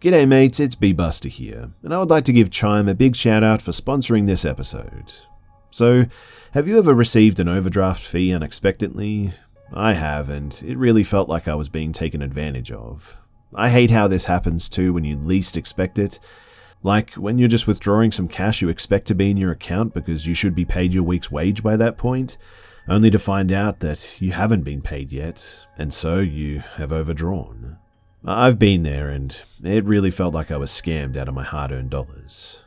G'day mates, it's B-Buster here, and I would like to give Chime a big shout out for sponsoring this episode. So, have you ever received an overdraft fee unexpectedly? I have, and it really felt like I was being taken advantage of. I hate how this happens too when you least expect it. Like when you're just withdrawing some cash you expect to be in your account because you should be paid your week's wage by that point, only to find out that you haven't been paid yet, and so you have overdrawn. I've been there, and it really felt like I was scammed out of my hard-earned dollars.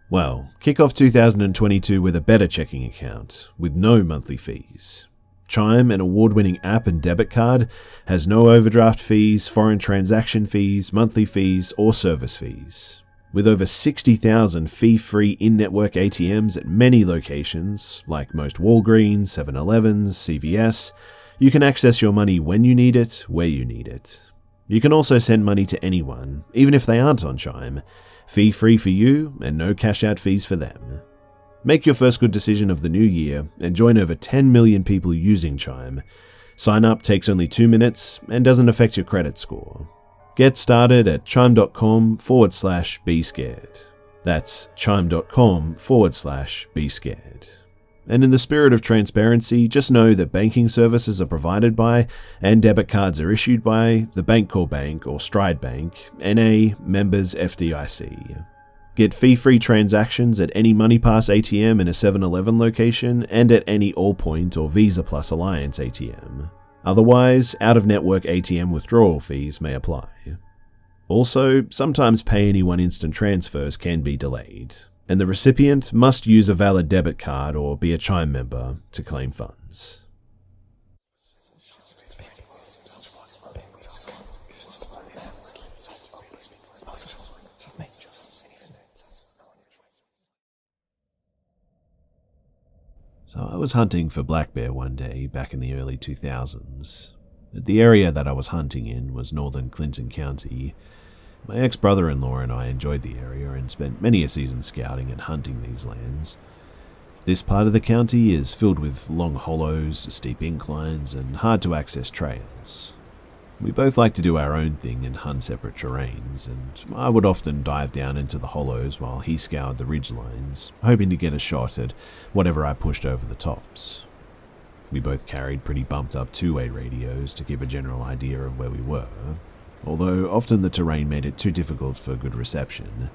Well, kick off 2022 with a better checking account, with no monthly fees. Chime, an award-winning app and debit card, has no overdraft fees, foreign transaction fees, monthly fees, or service fees. With over 60,000 fee-free in-network ATMs at many locations, like most Walgreens, 7-Elevens, CVS, you can access your money when you need it, where you need it. You can also send money to anyone, even if they aren't on Chime, fee-free for you and no cash-out fees for them. Make your first good decision of the new year and join over 10 million people using Chime. Sign up takes only 2 minutes and doesn't affect your credit score. Get started at chime.com/be-scared. That's chime.com/be-scared. And in the spirit of transparency, just know that banking services are provided by and debit cards are issued by the Bancorp Bank or Stride Bank, NA, members FDIC. Get fee-free transactions at any MoneyPass ATM in a 7-Eleven location and at any Allpoint or Visa Plus Alliance ATM. Otherwise, out-of-network ATM withdrawal fees may apply. Also, sometimes Pay Anyone instant transfers can be delayed, and the recipient must use a valid debit card or be a Chime member to claim funds. So I was hunting for black bear one day back in the early 2000s. The area that I was hunting in was northern Clinton County. My ex-brother-in-law and I enjoyed the area and spent many a season scouting and hunting these lands. This part of the county is filled with long hollows, steep inclines, and hard-to-access trails. We both like to do our own thing and hunt separate terrains, and I would often dive down into the hollows while he scoured the ridgelines, hoping to get a shot at whatever I pushed over the tops. We both carried pretty bumped-up two-way radios to keep a general idea of where we were, although often the terrain made it too difficult for good reception.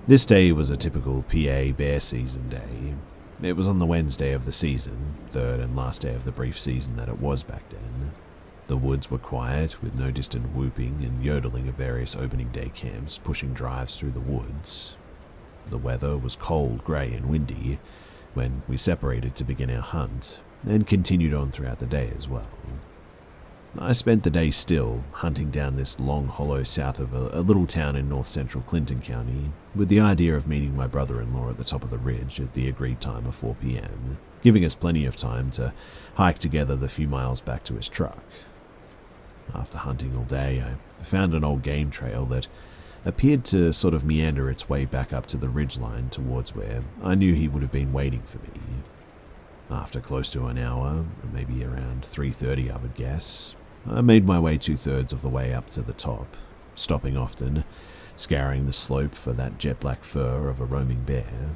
This day was a typical PA bear season day. It was on the Wednesday of the season, third and last day of the brief season that it was back then. The woods were quiet, with no distant whooping and yodeling of various opening day camps pushing drives through the woods. The weather was cold, grey and windy when we separated to begin our hunt, and continued on throughout the day as well. I spent the day still, hunting down this long hollow south of a little town in north-central Clinton County, with the idea of meeting my brother-in-law at the top of the ridge at the agreed time of 4 p.m, giving us plenty of time to hike together the few miles back to his truck. After hunting all day, I found an old game trail that appeared to sort of meander its way back up to the ridgeline towards where I knew he would have been waiting for me. After close to an hour, maybe around 3:30 I would guess, I made my way 2/3 of the way up to the top, stopping often, scouring the slope for that jet-black fur of a roaming bear.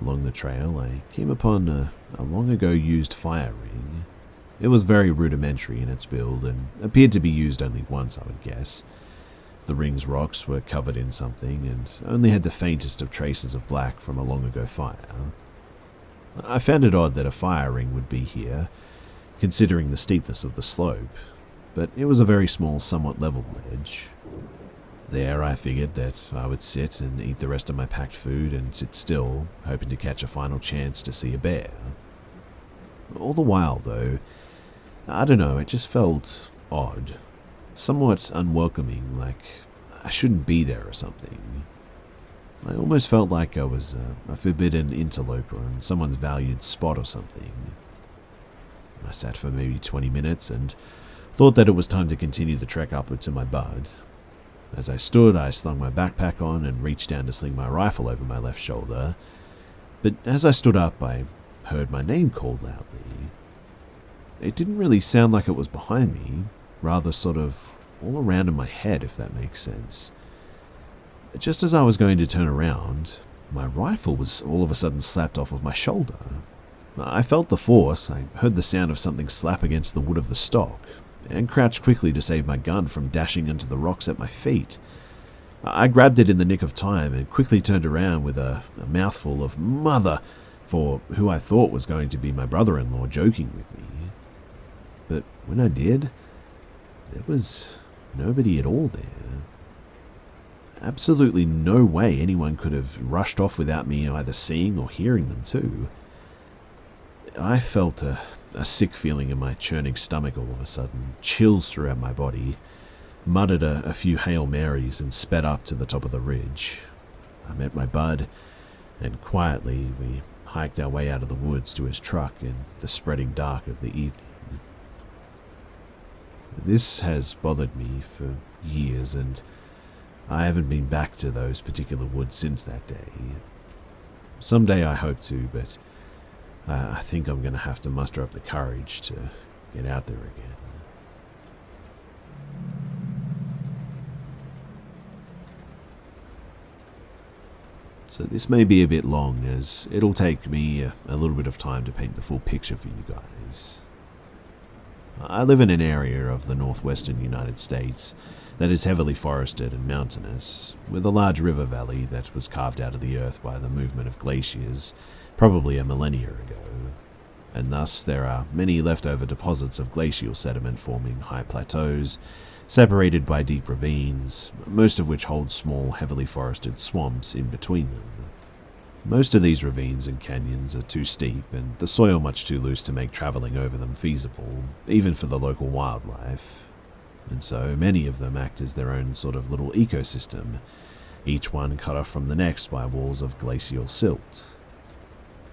Along the trail, I came upon a long-ago used fire ring. It was very rudimentary in its build and appeared to be used only once, I would guess. The ring's rocks were covered in something and only had the faintest of traces of black from a long-ago fire. I found it odd that a fire ring would be here, considering the steepness of the slope, but it was a very small, somewhat level ledge. There I figured that I would sit and eat the rest of my packed food and sit still, hoping to catch a final chance to see a bear. All the while, though, I don't know, it just felt odd, somewhat unwelcoming, like I shouldn't be there or something. I almost felt like I was a forbidden interloper in someone's valued spot or something. I sat for maybe 20 minutes and thought that it was time to continue the trek upward to my bud. As I stood, I slung my backpack on and reached down to sling my rifle over my left shoulder, but as I stood up, I heard my name called loudly. It didn't really sound like it was behind me, rather sort of all around in my head, if that makes sense. Just as I was going to turn around, my rifle was all of a sudden slapped off of my shoulder. I felt the force, I heard the sound of something slap against the wood of the stock, and crouched quickly to save my gun from dashing into the rocks at my feet. I grabbed it in the nick of time and quickly turned around with a mouthful of "mother" for who I thought was going to be my brother-in-law joking with me. But when I did, there was nobody at all there. Absolutely no way anyone could have rushed off without me either seeing or hearing them too. I felt a sick feeling in my churning stomach all of a sudden, chills throughout my body, muttered a few Hail Marys and sped up to the top of the ridge. I met my bud, and quietly we hiked our way out of the woods to his truck in the spreading dark of the evening. This has bothered me for years, and I haven't been back to those particular woods since that day. Someday I hope to, but I think I'm going to have to muster up the courage to get out there again. So this may be a bit long, as it'll take me a little bit of time to paint the full picture for you guys. I live in an area of the northwestern United States that is heavily forested and mountainous, with a large river valley that was carved out of the earth by the movement of glaciers, probably a millennia ago, and thus there are many leftover deposits of glacial sediment forming high plateaus, separated by deep ravines, most of which hold small, heavily forested swamps in between them. Most of these ravines and canyons are too steep and the soil much too loose to make travelling over them feasible, even for the local wildlife, and so many of them act as their own sort of little ecosystem, each one cut off from the next by walls of glacial silt.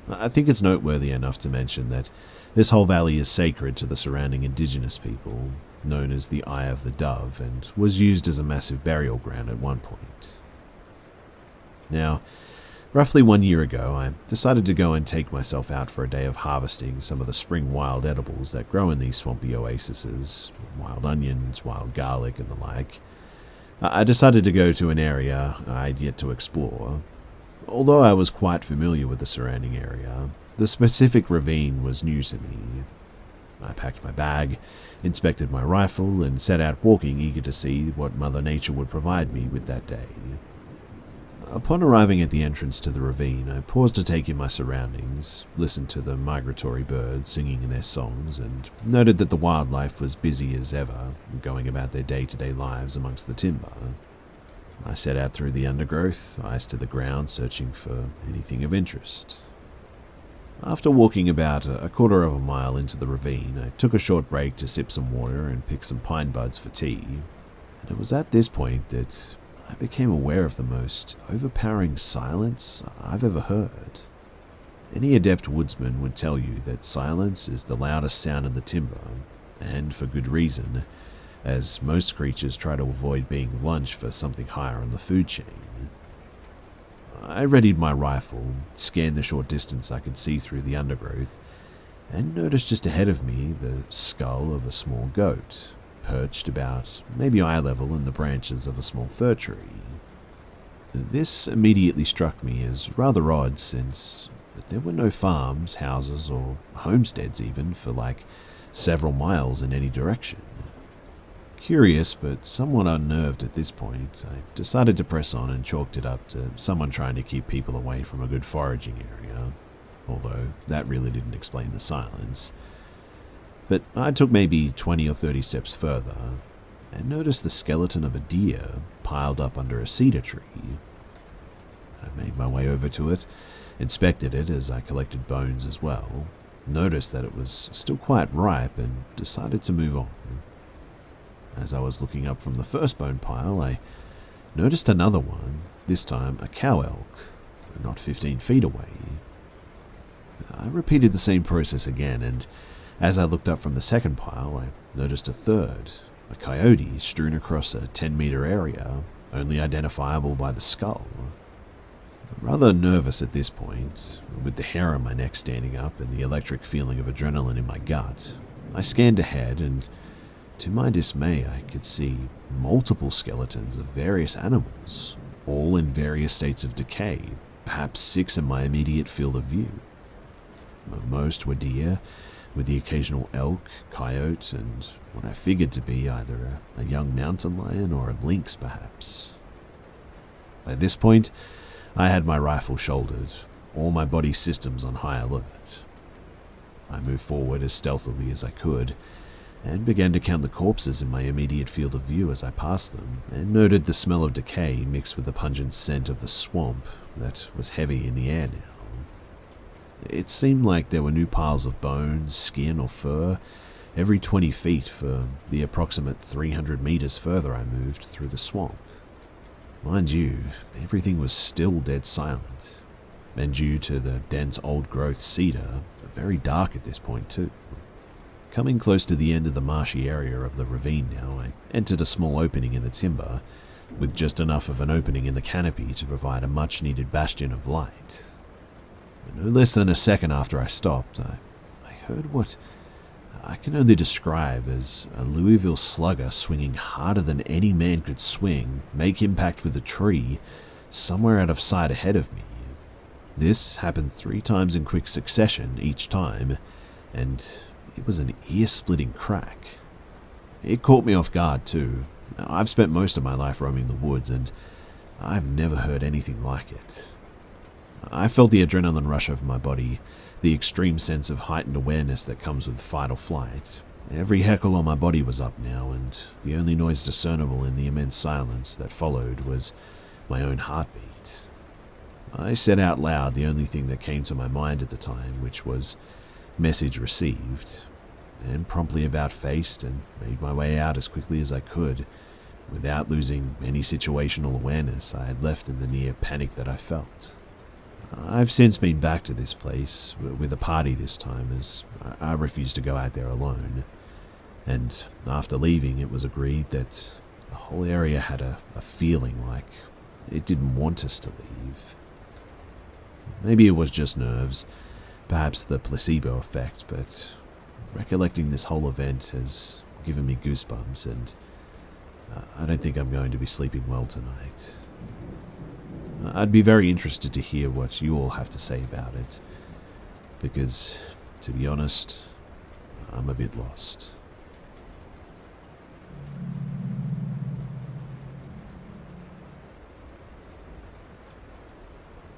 I think it's noteworthy enough to mention that this whole valley is sacred to the surrounding indigenous people, known as the Eye of the Dove, and was used as a massive burial ground at one point. Now, roughly 1 year ago, I decided to go and take myself out for a day of harvesting some of the spring wild edibles that grow in these swampy oases, wild onions, wild garlic, and the like. I decided to go to an area I'd yet to explore. Although I was quite familiar with the surrounding area, the specific ravine was news to me. I packed my bag, inspected my rifle, and set out walking, eager to see what Mother Nature would provide me with that day. Upon arriving at the entrance to the ravine, I paused to take in my surroundings, listened to the migratory birds singing their songs, and noted that the wildlife was busy as ever, going about their day-to-day lives amongst the timber. I set out through the undergrowth, eyes to the ground, searching for anything of interest. After walking about a quarter of a mile into the ravine, I took a short break to sip some water and pick some pine buds for tea, and it was at this point that I became aware of the most overpowering silence I've ever heard. Any adept woodsman would tell you that silence is the loudest sound in the timber, and for good reason, as most creatures try to avoid being lunch for something higher on the food chain. I readied my rifle, scanned the short distance I could see through the undergrowth, and noticed just ahead of me the skull of a small goat, perched about maybe eye level in the branches of a small fir tree. This immediately struck me as rather odd, since there were no farms, houses, or homesteads even for several miles in any direction. Curious, but somewhat unnerved at this point, I decided to press on and chalked it up to someone trying to keep people away from a good foraging area, although that really didn't explain the silence. But I took maybe 20 or 30 steps further and noticed the skeleton of a deer piled up under a cedar tree. I made my way over to it, inspected it as I collected bones as well, noticed that it was still quite ripe, and decided to move on. As I was looking up from the first bone pile, I noticed another one, this time a cow elk, not 15 feet away. I repeated the same process again, and as I looked up from the second pile, I noticed a third, a coyote strewn across a 10-meter area, only identifiable by the skull. Rather nervous at this point, with the hair on my neck standing up and the electric feeling of adrenaline in my gut, I scanned ahead, and to my dismay I could see multiple skeletons of various animals, all in various states of decay, perhaps 6 in my immediate field of view. Most were deer, with the occasional elk, coyote, and what I figured to be either a young mountain lion or a lynx, perhaps. By this point, I had my rifle shouldered, all my body systems on high alert. I moved forward as stealthily as I could, and began to count the corpses in my immediate field of view as I passed them, and noted the smell of decay mixed with the pungent scent of the swamp that was heavy in the air now. It seemed like there were new piles of bones, skin, or fur every 20 feet for the approximate 300 meters further I moved through the swamp. Mind you, everything was still dead silent, and due to the dense old-growth cedar, very dark at this point too. Coming close to the end of the marshy area of the ravine now, I entered a small opening in the timber, with just enough of an opening in the canopy to provide a much-needed bastion of light. No less than a second after I stopped, I heard what I can only describe as a Louisville slugger swinging harder than any man could swing make impact with a tree somewhere out of sight ahead of me. This happened 3 times in quick succession each time, and it was an ear-splitting crack. It caught me off guard too. I've spent most of my life roaming the woods, and I've never heard anything like it. I felt the adrenaline rush over my body, the extreme sense of heightened awareness that comes with fight or flight. Every hackle on my body was up now, and the only noise discernible in the immense silence that followed was my own heartbeat. I said out loud the only thing that came to my mind at the time, which was "message received," and promptly about-faced and made my way out as quickly as I could, without losing any situational awareness I had left in the near panic that I felt. I've since been back to this place, with a party this time, as I refused to go out there alone, and after leaving it was agreed that the whole area had a feeling like it didn't want us to leave. Maybe it was just nerves, perhaps the placebo effect, but recollecting this whole event has given me goosebumps, and I don't think I'm going to be sleeping well tonight. I'd be very interested to hear what you all have to say about it, because, to be honest, I'm a bit lost.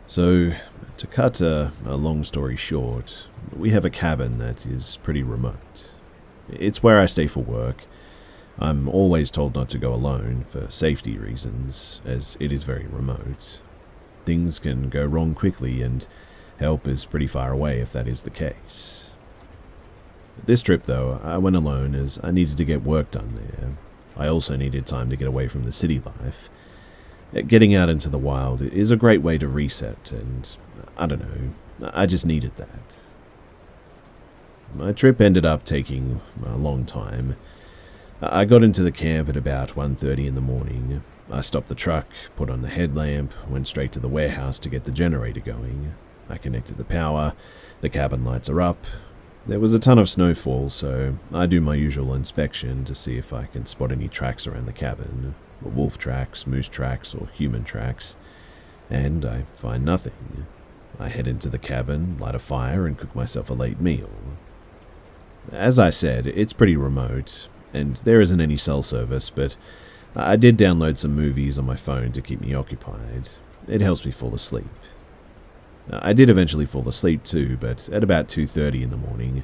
So, to cut a long story short, we have a cabin that is pretty remote. It's where I stay for work. I'm always told not to go alone for safety reasons, as it is very remote. Things can go wrong quickly, and help is pretty far away if that is the case. This trip, though, I went alone as I needed to get work done there. I also needed time to get away from the city life. Getting out into the wild is a great way to reset, and I don't know, I just needed that. My trip ended up taking a long time. I got into the camp at about 1:30 in the morning. I stopped the truck, put on the headlamp, went straight to the warehouse to get the generator going. I connected the power, the cabin lights are up. There was a ton of snowfall, so I do my usual inspection to see if I can spot any tracks around the cabin. Wolf tracks, moose tracks, or human tracks, and I find nothing. I head into the cabin, light a fire, and cook myself a late meal. As I said, it's pretty remote, and there isn't any cell service, but I did download some movies on my phone to keep me occupied. It helps me fall asleep. I did eventually fall asleep too, but at about 2:30 in the morning,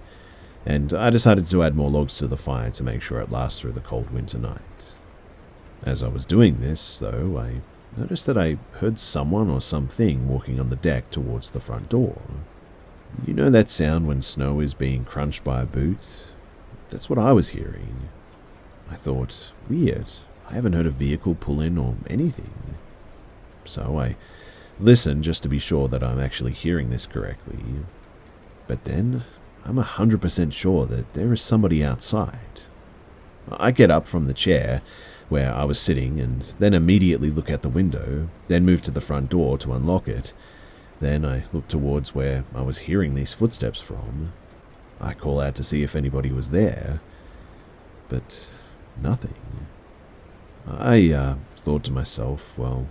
and I decided to add more logs to the fire to make sure it lasts through the cold winter night. As I was doing this, though, I noticed that I heard someone or something walking on the deck towards the front door. You know that sound when snow is being crunched by a boot? That's what I was hearing. I thought, weird, I haven't heard a vehicle pull in or anything. So I listened just to be sure that I'm actually hearing this correctly. But then, I'm 100% sure that there is somebody outside. I get up from the chair where I was sitting, and then immediately look out the window, then move to the front door to unlock it. Then I look towards where I was hearing these footsteps from. I call out to see if anybody was there, but nothing. I thought to myself, well,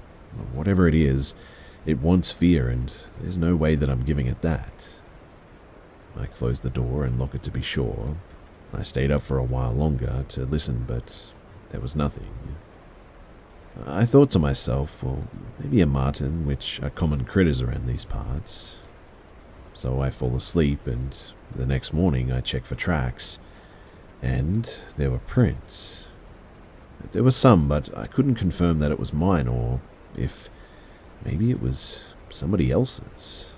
Whatever it is, it wants fear, and there's no way that I'm giving it that. I closed the door and locked it to be sure. I stayed up for a while longer to listen, but there was nothing. I thought to myself, well, maybe a marten, which are common critters around these parts. So I fall asleep, and the next morning I check for tracks, and there were prints. There were some, but I couldn't confirm that it was mine, or if maybe it was somebody else's.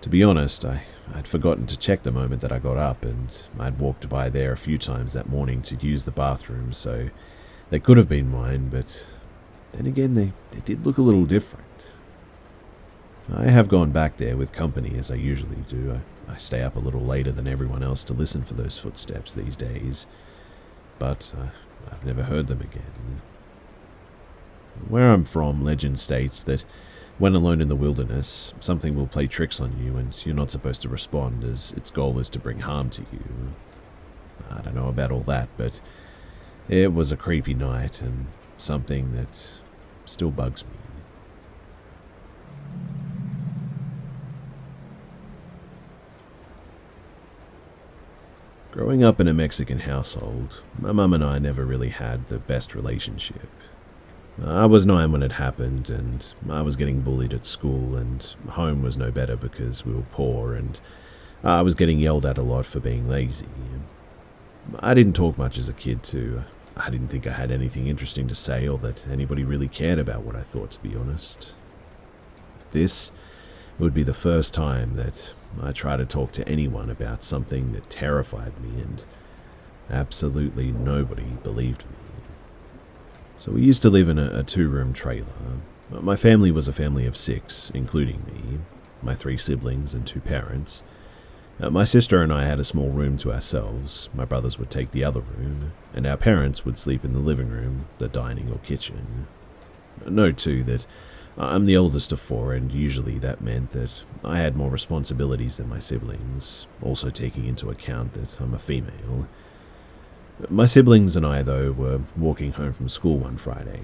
To be honest, I'd forgotten to check the moment that I got up, and I'd walked by there a few times that morning to use the bathroom, so they could have been mine, but then again, they did look a little different. I have gone back there with company, as I usually do. I stay up a little later than everyone else to listen for those footsteps these days, but I've never heard them again. Where I'm from, legend states that when alone in the wilderness, something will play tricks on you and you're not supposed to respond, as its goal is to bring harm to you. I don't know about all that, but it was a creepy night and something that still bugs me. Growing up in a Mexican household, my mum and I never really had the best relationship. I was 9 when it happened, and I was getting bullied at school, and home was no better because we were poor, and I was getting yelled at a lot for being lazy. I didn't talk much as a kid, too. I didn't think I had anything interesting to say or that anybody really cared about what I thought, to be honest. This would be the first time that I tried to talk to anyone about something that terrified me, and absolutely nobody believed me. So we used to live in a 2-room trailer. My family was a family of 6, including me, my 3 siblings and 2 parents. My sister and I had a small room to ourselves. My brothers would take the other room, and our parents would sleep in the living room, the dining or kitchen. Note too that I'm the oldest of 4, and usually that meant that I had more responsibilities than my siblings, also taking into account that I'm a female. My siblings and I, though, were walking home from school one Friday.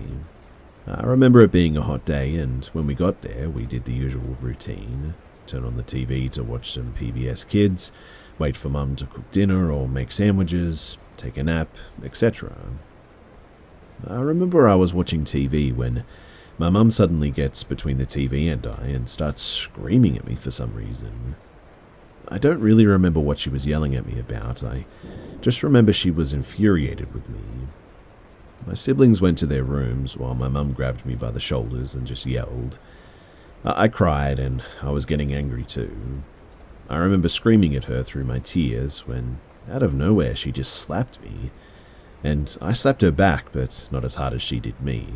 I remember it being a hot day, and when we got there, we did the usual routine. Turn on the TV to watch some PBS Kids, wait for Mum to cook dinner or make sandwiches, take a nap, etc. I remember I was watching TV when my mum suddenly gets between the TV and I and starts screaming at me for some reason. I don't really remember what she was yelling at me about. I just remember she was infuriated with me. My siblings went to their rooms while my mum grabbed me by the shoulders and just yelled. I cried and I was getting angry too. I remember screaming at her through my tears when, out of nowhere, she just slapped me. And I slapped her back, but not as hard as she did me.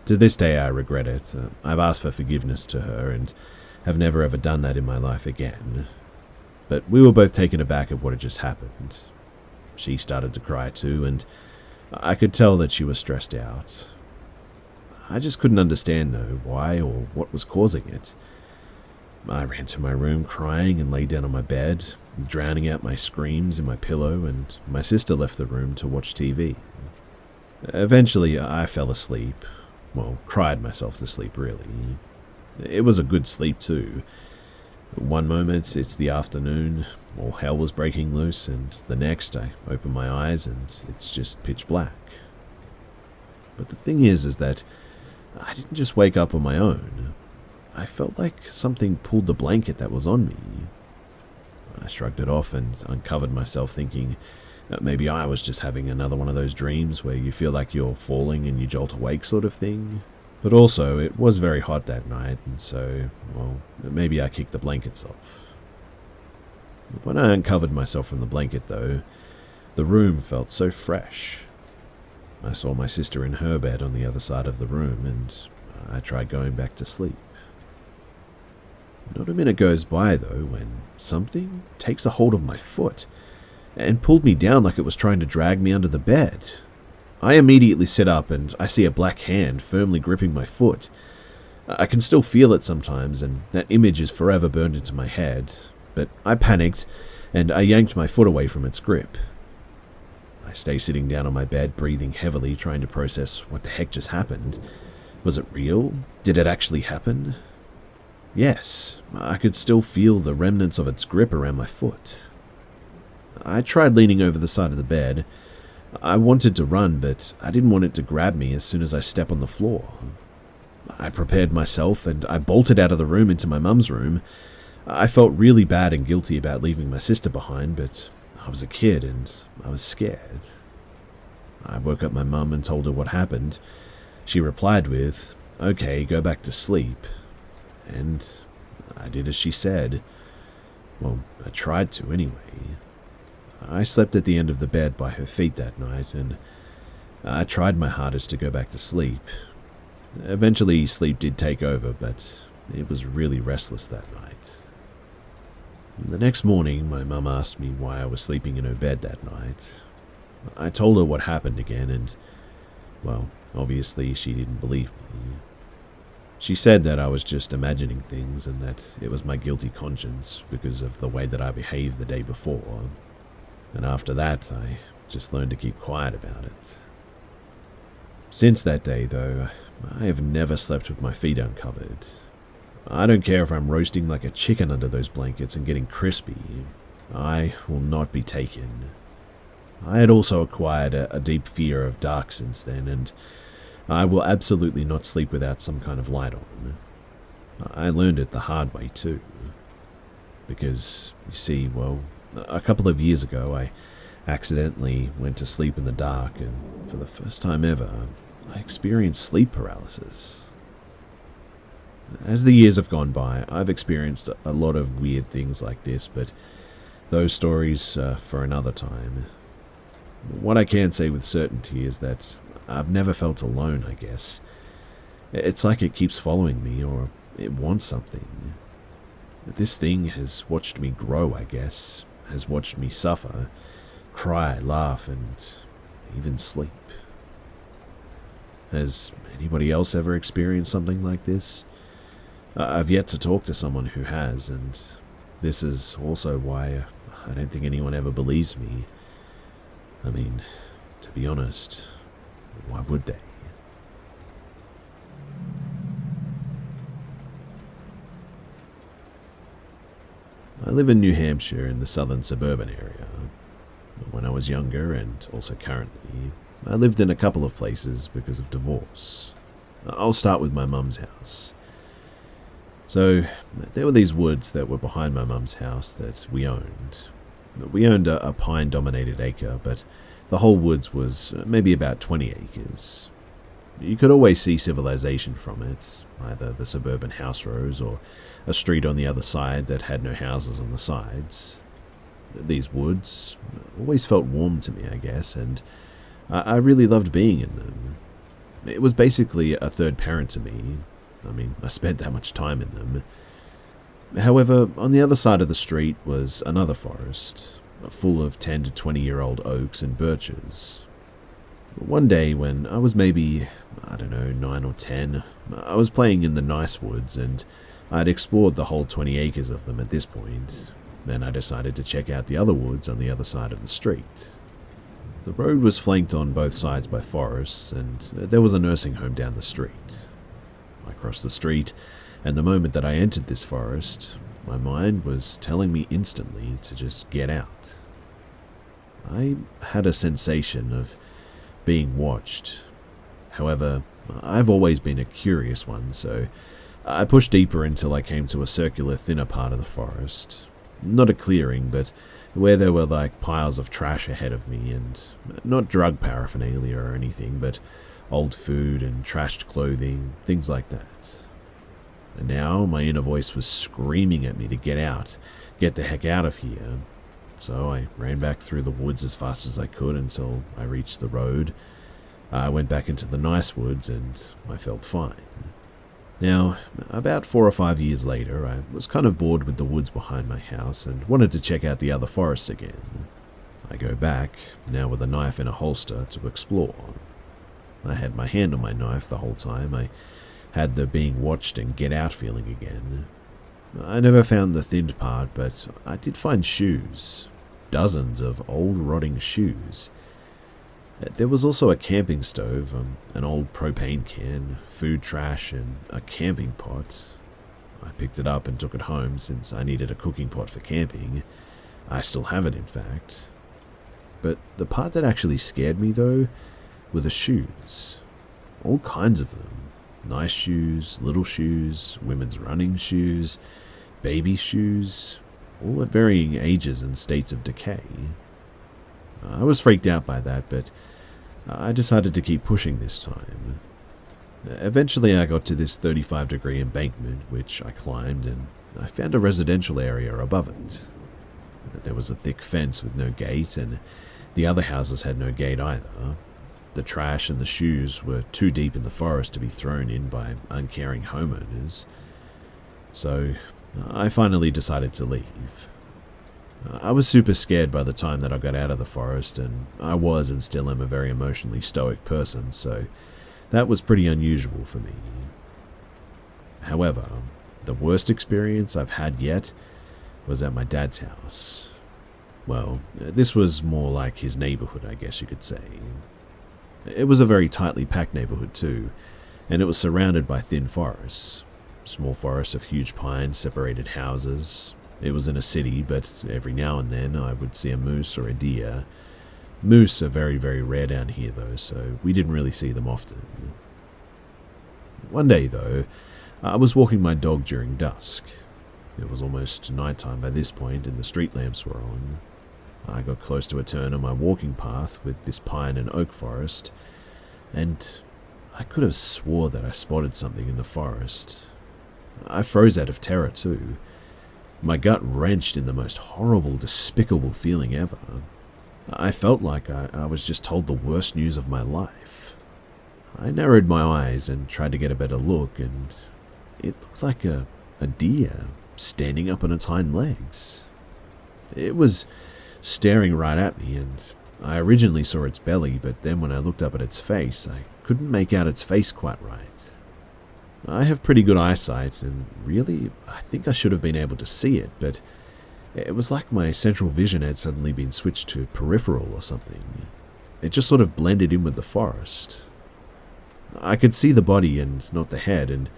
To this day I regret it. I've asked for forgiveness to her and have never ever done that in my life again. But we were both taken aback at what had just happened. She started to cry too, and I could tell that she was stressed out. I just couldn't understand, though, why or what was causing it. I ran to my room crying and lay down on my bed, drowning out my screams in my pillow, and my sister left the room to watch TV. Eventually, I fell asleep. Well, cried myself to sleep, really. It was a good sleep, too. One moment, it's the afternoon, all hell was breaking loose, and the next, I open my eyes and it's just pitch black. But the thing is that I didn't just wake up on my own. I felt like something pulled the blanket that was on me. I shrugged it off and uncovered myself, thinking that maybe I was just having another one of those dreams where you feel like you're falling and you jolt awake sort of thing. But also, it was very hot that night, and so, well, maybe I kicked the blankets off. When I uncovered myself from the blanket, though, the room felt so fresh. I saw my sister in her bed on the other side of the room, and I tried going back to sleep. Not a minute goes by, though, when something takes a hold of my foot and pulled me down like it was trying to drag me under the bed. I immediately sit up and I see a black hand firmly gripping my foot. I can still feel it sometimes, and that image is forever burned into my head, but I panicked and I yanked my foot away from its grip. I stay sitting down on my bed, breathing heavily, trying to process what the heck just happened. Was it real? Did it actually happen? Yes, I could still feel the remnants of its grip around my foot. I tried leaning over the side of the bed. I wanted to run, but I didn't want it to grab me as soon as I step on the floor. I prepared myself and I bolted out of the room into my mum's room. I felt really bad and guilty about leaving my sister behind, but I was a kid and I was scared. I woke up my mum and told her what happened. She replied with, "Okay, go back to sleep." And I did as she said. Well, I tried to anyway. I slept at the end of the bed by her feet that night, and I tried my hardest to go back to sleep. Eventually, sleep did take over, but it was really restless that night. The next morning, my mum asked me why I was sleeping in her bed that night. I told her what happened again, and, well, obviously she didn't believe me. She said that I was just imagining things and that it was my guilty conscience because of the way that I behaved the day before. And after that, I just learned to keep quiet about it. Since that day, though, I have never slept with my feet uncovered. I don't care if I'm roasting like a chicken under those blankets and getting crispy. I will not be taken. I had also acquired a deep fear of dark since then, and I will absolutely not sleep without some kind of light on. I learned it the hard way too. Because, you see, well, a couple of years ago I accidentally went to sleep in the dark, and for the first time ever, I experienced sleep paralysis. As the years have gone by, I've experienced a lot of weird things like this, but those stories are for another time. What I can say with certainty is that I've never felt alone, I guess. It's like it keeps following me, or it wants something. This thing has watched me grow, I guess, has watched me suffer, cry, laugh, and even sleep. Has anybody else ever experienced something like this? I've yet to talk to someone who has, and this is also why I don't think anyone ever believes me. I mean, to be honest, why would they? I live in New Hampshire in the southern suburban area. When I was younger, and also currently, I lived in a couple of places because of divorce. I'll start with my mum's house. So, there were these woods that were behind my mum's house that we owned. We owned a pine-dominated acre, but the whole woods was maybe about 20 acres. You could always see civilization from it, either the suburban house rows or a street on the other side that had no houses on the sides. These woods always felt warm to me, I guess, and I really loved being in them. It was basically a third parent to me. I mean, I spent that much time in them. However, on the other side of the street was another forest, full of 10 to 20-year-old oaks and birches. One day when I was maybe, 9 or 10, I was playing in the nice woods, and I'd explored the whole 20 acres of them at this point. Then I decided to check out the other woods on the other side of the street. The road was flanked on both sides by forests, and there was a nursing home down the street. I crossed the street, and the moment that I entered this forest, my mind was telling me instantly to just get out. I had a sensation of being watched. However, I've always been a curious one, so I pushed deeper until I came to a circular, thinner part of the forest. Not a clearing, but where there were like piles of trash ahead of me, and not drug paraphernalia or anything, but old food and trashed clothing, things like that. And now my inner voice was screaming at me to get out, get the heck out of here. So I ran back through the woods as fast as I could until I reached the road. I went back into the nice woods and I felt fine. Now, about 4 or 5 years later, I was kind of bored with the woods behind my house and wanted to check out the other forest again. I go back, now with a knife in a holster, to explore. I had my hand on my knife the whole time. I had the being watched and get out feeling again. I never found the thinned part, but I did find shoes. Dozens of old rotting shoes. There was also a camping stove, an old propane can, food trash, and a camping pot. I picked it up and took it home since I needed a cooking pot for camping. I still have it, in fact. But the part that actually scared me, though, were the shoes. All kinds of them. Nice shoes, little shoes, women's running shoes, baby shoes, all at varying ages and states of decay. I was freaked out by that, but I decided to keep pushing this time. Eventually I got to this 35-degree embankment, which I climbed, and I found a residential area above it. There was a thick fence with no gate, and the other houses had no gate either. The trash and the shoes were too deep in the forest to be thrown in by uncaring homeowners. So I finally decided to leave. I was super scared by the time that I got out of the forest, and I was and still am a very emotionally stoic person, so that was pretty unusual for me. However, the worst experience I've had yet was at my dad's house. Well, this was more like his neighborhood, I guess you could say. It was a very tightly packed neighborhood too, and it was surrounded by thin forests. Small forests of huge pines separated houses. It was in a city, but every now and then I would see a moose or a deer. Moose are very, very rare down here though, so we didn't really see them often. One day though, I was walking my dog during dusk. It was almost nighttime by this point and the street lamps were on. I got close to a turn on my walking path with this pine and oak forest, and I could have swore that I spotted something in the forest. I froze out of terror too. My gut wrenched in the most horrible, despicable feeling ever. I felt like I was just told the worst news of my life. I narrowed my eyes and tried to get a better look, and it looked like a deer standing up on its hind legs. It was staring right at me, and I originally saw its belly, but then when I looked up at its face, I couldn't make out its face quite right. I have pretty good eyesight, and really, I think I should have been able to see it, but it was like my central vision had suddenly been switched to peripheral or something. It just sort of blended in with the forest. I could see the body and not the head, and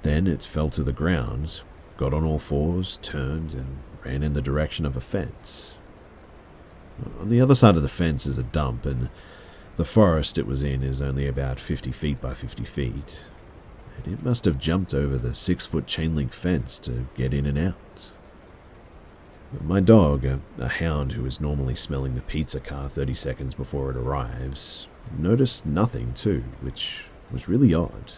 then it fell to the ground, got on all fours, turned, and ran in the direction of a fence. On the other side of the fence is a dump, and the forest it was in is only about 50 feet by 50 feet. And it must have jumped over the 6-foot chain-link fence to get in and out. My dog, a hound who is normally smelling the pizza car 30 seconds before it arrives, noticed nothing too, which was really odd.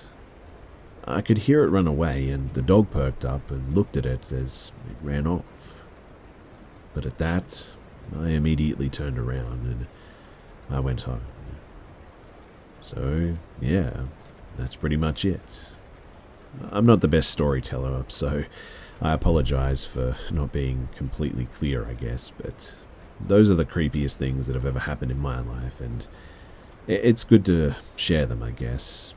I could hear it run away, and the dog perked up and looked at it as it ran off. But at that, I immediately turned around and I went home. So, yeah, that's pretty much it. I'm not the best storyteller, so I apologize for not being completely clear, I guess, but those are the creepiest things that have ever happened in my life, and it's good to share them, I guess.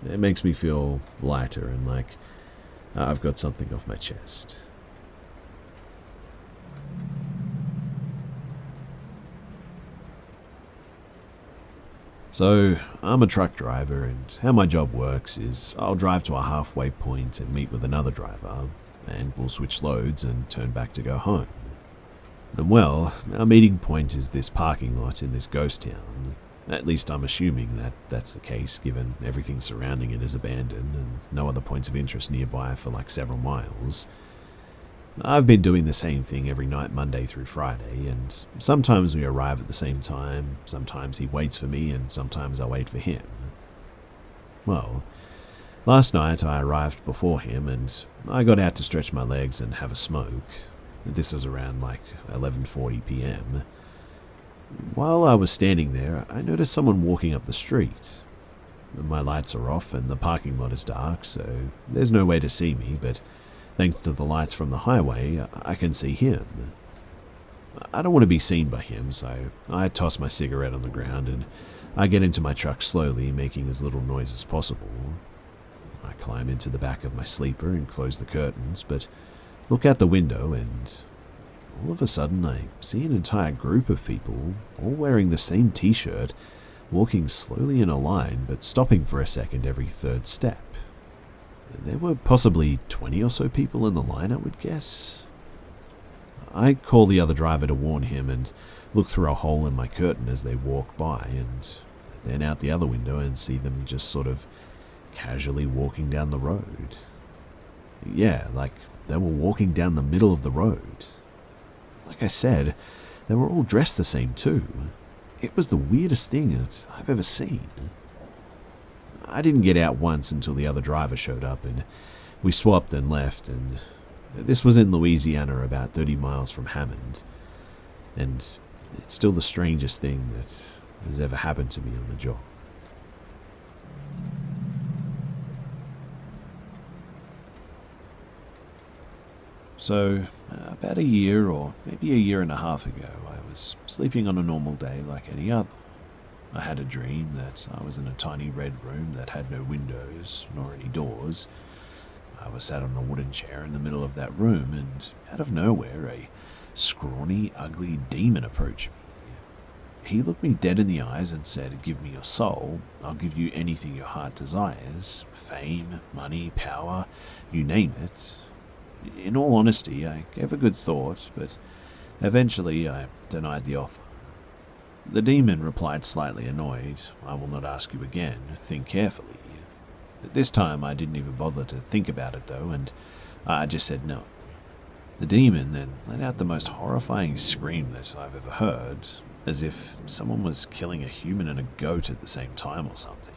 It makes me feel lighter and like I've got something off my chest. So, I'm a truck driver, and how my job works is I'll drive to a halfway point and meet with another driver, and we'll switch loads and turn back to go home. And well, our meeting point is this parking lot in this ghost town. At least I'm assuming that that's the case, given everything surrounding it is abandoned and no other points of interest nearby for like several miles. I've been doing the same thing every night Monday through Friday, and sometimes we arrive at the same time, sometimes he waits for me, and sometimes I wait for him. Well, last night I arrived before him, and I got out to stretch my legs and have a smoke. This is around like 11:40 p.m. While I was standing there, I noticed someone walking up the street. My lights are off and the parking lot is dark, so there's no way to see me, but thanks to the lights from the highway, I can see him. I don't want to be seen by him, so I toss my cigarette on the ground and I get into my truck slowly, making as little noise as possible. I climb into the back of my sleeper and close the curtains, but look out the window and all of a sudden I see an entire group of people, all wearing the same t-shirt, walking slowly in a line but stopping for a second every third step. There were possibly 20 or so people in the line, I would guess. I call the other driver to warn him and look through a hole in my curtain as they walk by, and then out the other window and see them just sort of casually walking down the road. Yeah, like they were walking down the middle of the road. Like I said, they were all dressed the same too. It was the weirdest thing that I've ever seen. I didn't get out once until the other driver showed up, and we swapped and left, and this was in Louisiana, about 30 miles from Hammond, and it's still the strangest thing that has ever happened to me on the job. So, about a year or maybe a year and a half ago, I was sleeping on a normal day like any other. I had a dream that I was in a tiny red room that had no windows nor any doors. I was sat on a wooden chair in the middle of that room, and out of nowhere, a scrawny, ugly demon approached me. He looked me dead in the eyes and said, "Give me your soul. I'll give you anything your heart desires. Fame, money, power, you name it." In all honesty, I gave a good thought, but eventually I denied the offer. The demon replied, slightly annoyed, "I will not ask you again. Think carefully." This time I didn't even bother to think about it though, and I just said no. The demon then let out the most horrifying scream that I've ever heard, as if someone was killing a human and a goat at the same time or something.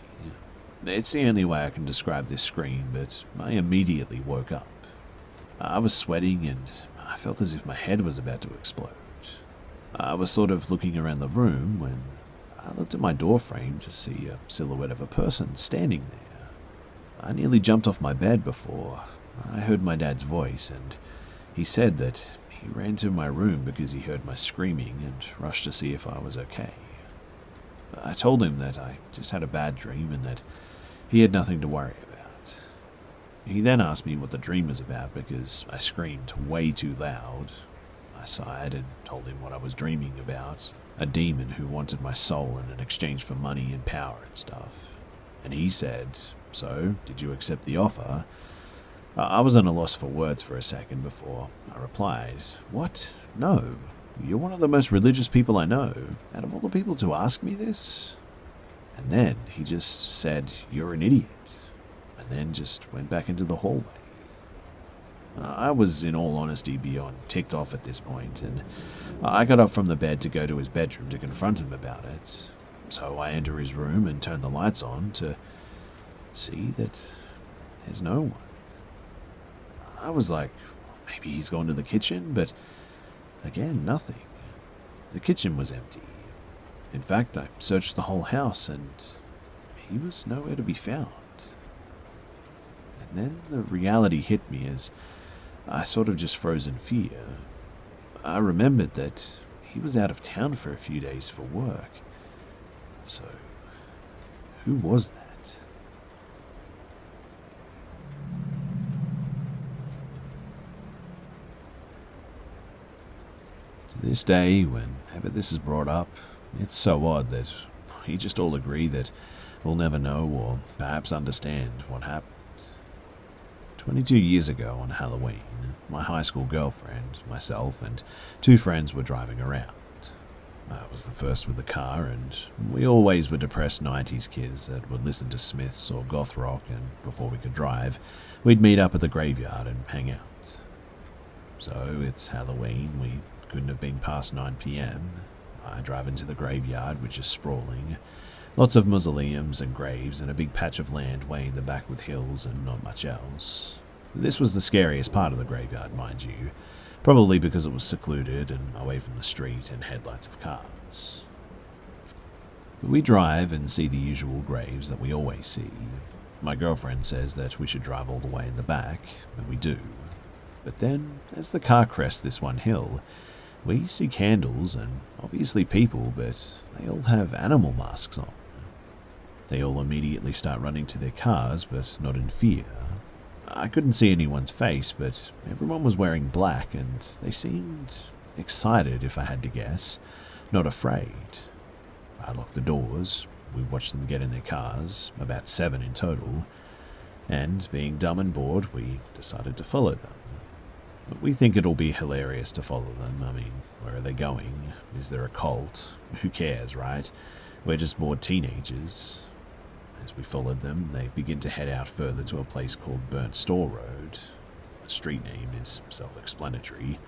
It's the only way I can describe this scream, but I immediately woke up. I was sweating and I felt as if my head was about to explode. I was sort of looking around the room when I looked at my door frame to see a silhouette of a person standing there. I nearly jumped off my bed before I heard my dad's voice, and he said that he ran to my room because he heard my screaming and rushed to see if I was okay. I told him that I just had a bad dream and that he had nothing to worry about. He then asked me what the dream was about because I screamed way too loud. I sighed and told him what I was dreaming about, a demon who wanted my soul in exchange for money and power and stuff. And he said, "So, did you accept the offer?" I was at a loss for words for a second before I replied, "What? No. You're one of the most religious people I know. Out of all the people to ask me this?" And then he just said, "You're an idiot," and then just went back into the hallway. I was, in all honesty, beyond ticked off at this point, and I got up from the bed to go to his bedroom to confront him about it. So I enter his room and turn the lights on to see that there's no one. I was like, maybe he's gone to the kitchen, but again, nothing. The kitchen was empty. In fact, I searched the whole house and he was nowhere to be found. And then the reality hit me as I sort of just froze in fear. I remembered that he was out of town for a few days for work. So, who was that? To this day, whenever this is brought up, it's so odd that we just all agree that we'll never know or perhaps understand what happened. 22 years ago on Halloween, my high school girlfriend, myself, and two friends were driving around. I was the first with the car, and we always were depressed 90s kids that would listen to Smiths or goth rock, and before we could drive, we'd meet up at the graveyard and hang out. So it's Halloween, we couldn't have been past 9 p.m. I drive into the graveyard, which is sprawling. Lots of mausoleums and graves and a big patch of land way in the back with hills and not much else. This was the scariest part of the graveyard, mind you, probably because it was secluded and away from the street and headlights of cars. We drive and see the usual graves that we always see. My girlfriend says that we should drive all the way in the back, and we do. But then, as the car crests this one hill, we see candles and obviously people, but they all have animal masks on. They all immediately start running to their cars, but not in fear. I couldn't see anyone's face, but everyone was wearing black, and they seemed excited, if I had to guess, not afraid. I locked the doors, We watched them get in their cars, about 7 in total, and being dumb and bored, we decided to follow them. But we think it'll be hilarious to follow them. I mean, where are they going? Is there a cult? Who cares, right? We're just bored teenagers. As we followed them, they begin to head out further to a place called Burnt Store Road. The street name is self-explanatory.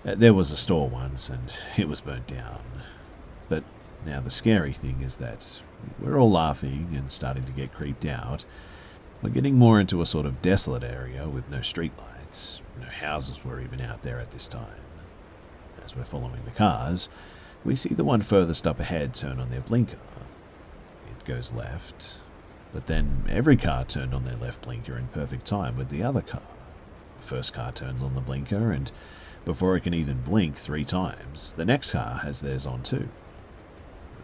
There was a store once, and it was burnt down. But now the scary thing is that we're all laughing and starting to get creeped out. We're getting more into a sort of desolate area with no streetlights. No houses were even out there at this time. As we're following the cars, we see the one furthest up ahead turn on their blinker. It goes left, but then every car turned on their left blinker in perfect time with the other car. The first car turns on the blinker, and before it can even blink 3 times, the next car has theirs on too.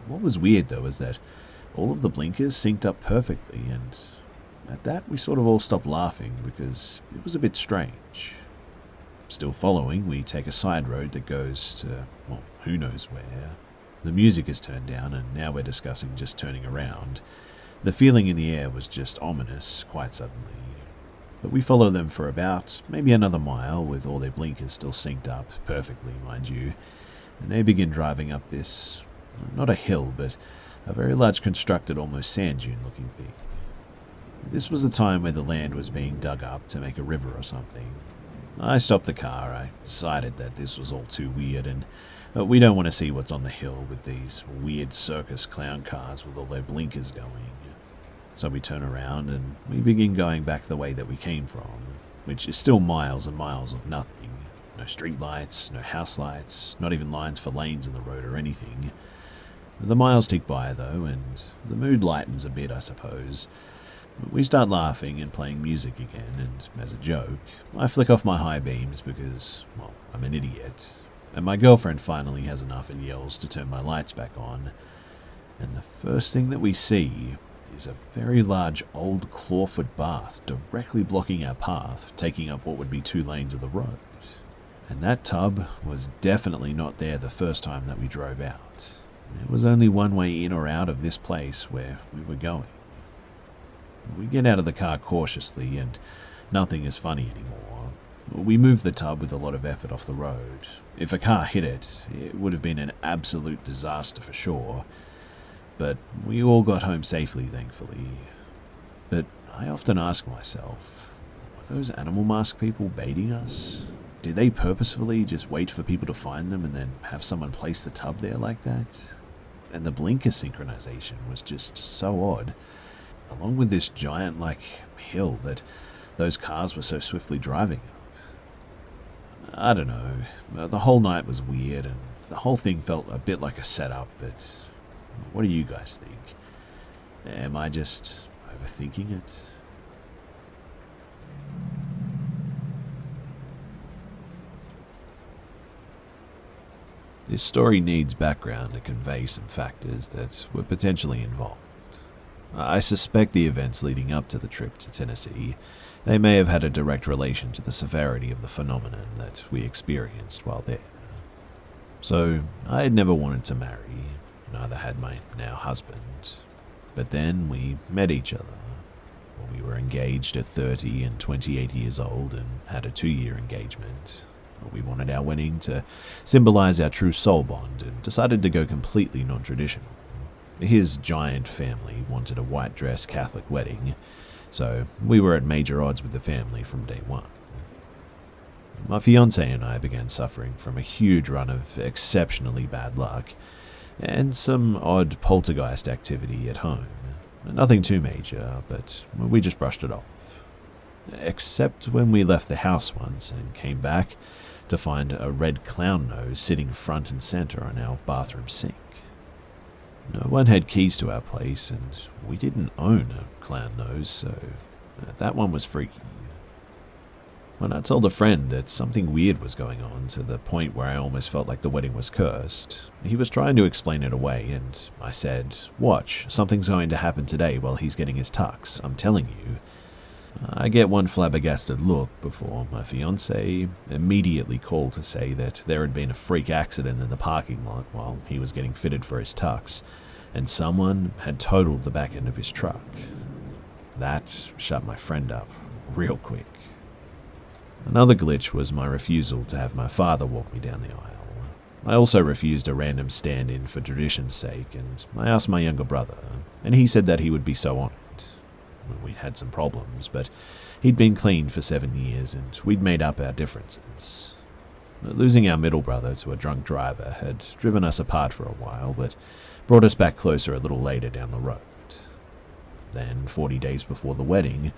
What was weird though is that all of the blinkers synced up perfectly, and at that we sort of all stopped laughing because it was a bit strange. Still following, we take a side road that goes to, well, who knows where. The music is turned down, and now we're discussing just turning around. The feeling in the air was just ominous quite suddenly. But we follow them for about maybe another mile with all their blinkers still synced up perfectly, mind you, and they begin driving up this, not a hill, but a very large constructed almost sand dune looking thing. This was the time where the land was being dug up to make a river or something. I stopped the car. I decided that this was all too weird, and we don't want to see what's on the hill with these weird circus clown cars with all their blinkers going. So we turn around and we begin going back the way that we came from, which is still miles and miles of nothing. No street lights, no house lights, not even lines for lanes in the road or anything. The miles tick by though, and the mood lightens a bit, I suppose. We start laughing and playing music again, and as a joke, I flick off my high beams because, well, I'm an idiot. And my girlfriend finally has enough and yells to turn my lights back on. And the first thing that we see is a very large old clawfoot bath directly blocking our path, taking up what would be 2 lanes of the road. And that tub was definitely not there the first time that we drove out. There was only one way in or out of this place where we were going. We get out of the car cautiously, and nothing is funny anymore. We move the tub with a lot of effort off the road. If a car hit it, it would have been an absolute disaster for sure. But we all got home safely, thankfully. But I often ask myself, were those animal mask people baiting us? Did they purposefully just wait for people to find them and then have someone place the tub there like that? And the blinker synchronization was just so odd, along with this giant, hill that those cars were so swiftly driving up. I don't know. The whole night was weird, and the whole thing felt a bit like a setup, but what do you guys think? Am I just overthinking it? This story needs background to convey some factors that were potentially involved. I suspect the events leading up to the trip to Tennessee, they may have had a direct relation to the severity of the phenomenon that we experienced while there. So, I had never wanted to marry, neither had my now husband. But then we met each other. We were engaged at 30 and 28 years old and had a 2-year engagement. We wanted our wedding to symbolize our true soul bond and decided to go completely non-traditional. His giant family wanted a white dress Catholic wedding, so we were at major odds with the family from day one. My fiancé and I began suffering from a huge run of exceptionally bad luck and some odd poltergeist activity at home. Nothing too major, but we just brushed it off. Except when we left the house once and came back to find a red clown nose sitting front and center on our bathroom sink. No one had keys to our place, and we didn't own a clown nose, so that one was freaky. When I told a friend that something weird was going on to the point where I almost felt like the wedding was cursed, he was trying to explain it away, and I said, "Watch, something's going to happen today while he's getting his tux, I'm telling you." I get one flabbergasted look before my fiancé immediately called to say that there had been a freak accident in the parking lot while he was getting fitted for his tux, and someone had totaled the back end of his truck. That shut my friend up real quick. Another glitch was my refusal to have my father walk me down the aisle. I also refused a random stand-in for tradition's sake, and I asked my younger brother, and he said that he would be so honored. We'd had some problems, but he'd been clean for 7 years, and we'd made up our differences. Losing our middle brother to a drunk driver had driven us apart for a while, but brought us back closer a little later down the road. Then, 40 days before the wedding,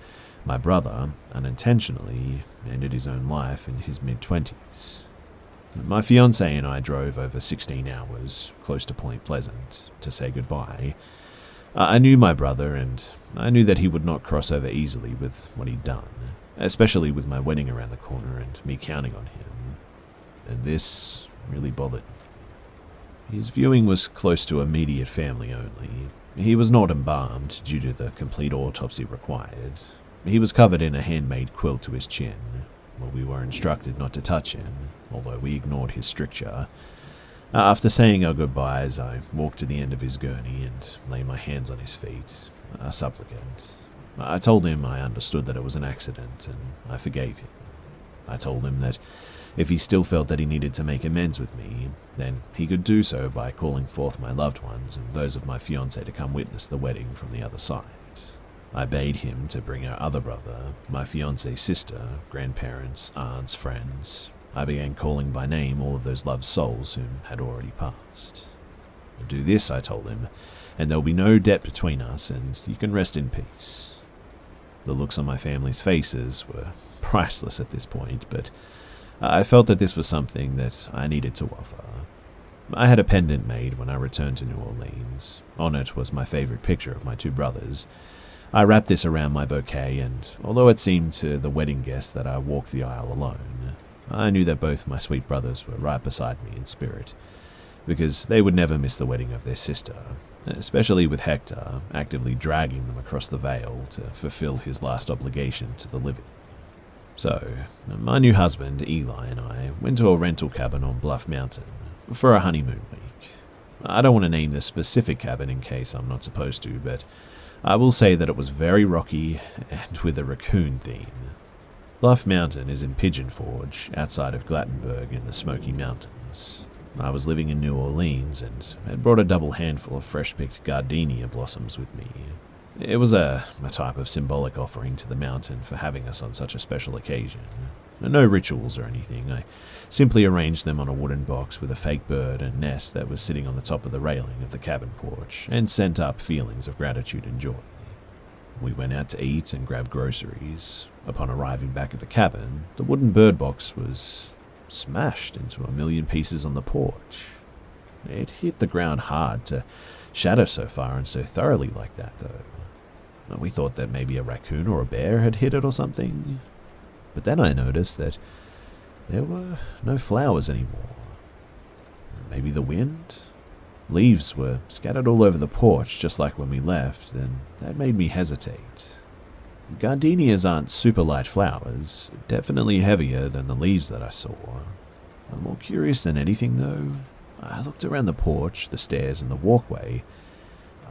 my brother, unintentionally, ended his own life in his mid-20s. My fiancée and I drove over 16 hours, close to Point Pleasant, to say goodbye. I knew my brother, and I knew that he would not cross over easily with what he'd done, especially with my wedding around the corner and me counting on him. And this really bothered me. His viewing was close to immediate family only. He was not embalmed due to the complete autopsy required. He was covered in a handmade quilt to his chin. Well, we were instructed not to touch him, although we ignored his stricture. After saying our goodbyes, I walked to the end of his gurney and laid my hands on his feet, a supplicant. I told him I understood that it was an accident, and I forgave him. I told him that if he still felt that he needed to make amends with me, then he could do so by calling forth my loved ones and those of my fiancée to come witness the wedding from the other side. I bade him to bring our other brother, my fiancée's sister, grandparents, aunts, friends. I began calling by name all of those loved souls whom had already passed. Do this, I told him, and there'll be no debt between us, and you can rest in peace. The looks on my family's faces were priceless at this point, but I felt that this was something that I needed to offer. I had a pendant made when I returned to New Orleans. On it was my favorite picture of my two brothers. I wrapped this around my bouquet, and although it seemed to the wedding guests that I walked the aisle alone, I knew that both my sweet brothers were right beside me in spirit, because they would never miss the wedding of their sister, especially with Hector actively dragging them across the veil to fulfill his last obligation to the living. So, my new husband, Eli, and I went to a rental cabin on Bluff Mountain for a honeymoon week. I don't want to name the specific cabin in case I'm not supposed to, but I will say that it was very rocky and with a raccoon theme. Bluff Mountain is in Pigeon Forge, outside of Glattenburg in the Smoky Mountains. I was living in New Orleans and had brought a double handful of fresh-picked gardenia blossoms with me. It was a type of symbolic offering to the mountain for having us on such a special occasion. No rituals or anything. I simply arranged them on a wooden box with a fake bird and nest that was sitting on the top of the railing of the cabin porch, and sent up feelings of gratitude and joy. We went out to eat and grab groceries. Upon arriving back at the cabin, the wooden bird box was smashed into a million pieces on the porch. It hit the ground hard to shatter so far and so thoroughly like that, though. We thought that maybe a raccoon or a bear had hit it or something. But then I noticed that there were no flowers anymore. Maybe the wind? Leaves were scattered all over the porch just like when we left, and that made me hesitate. Gardenias aren't super light flowers, definitely heavier than the leaves that I saw. I'm more curious than anything, though. I looked around the porch, the stairs, and the walkway.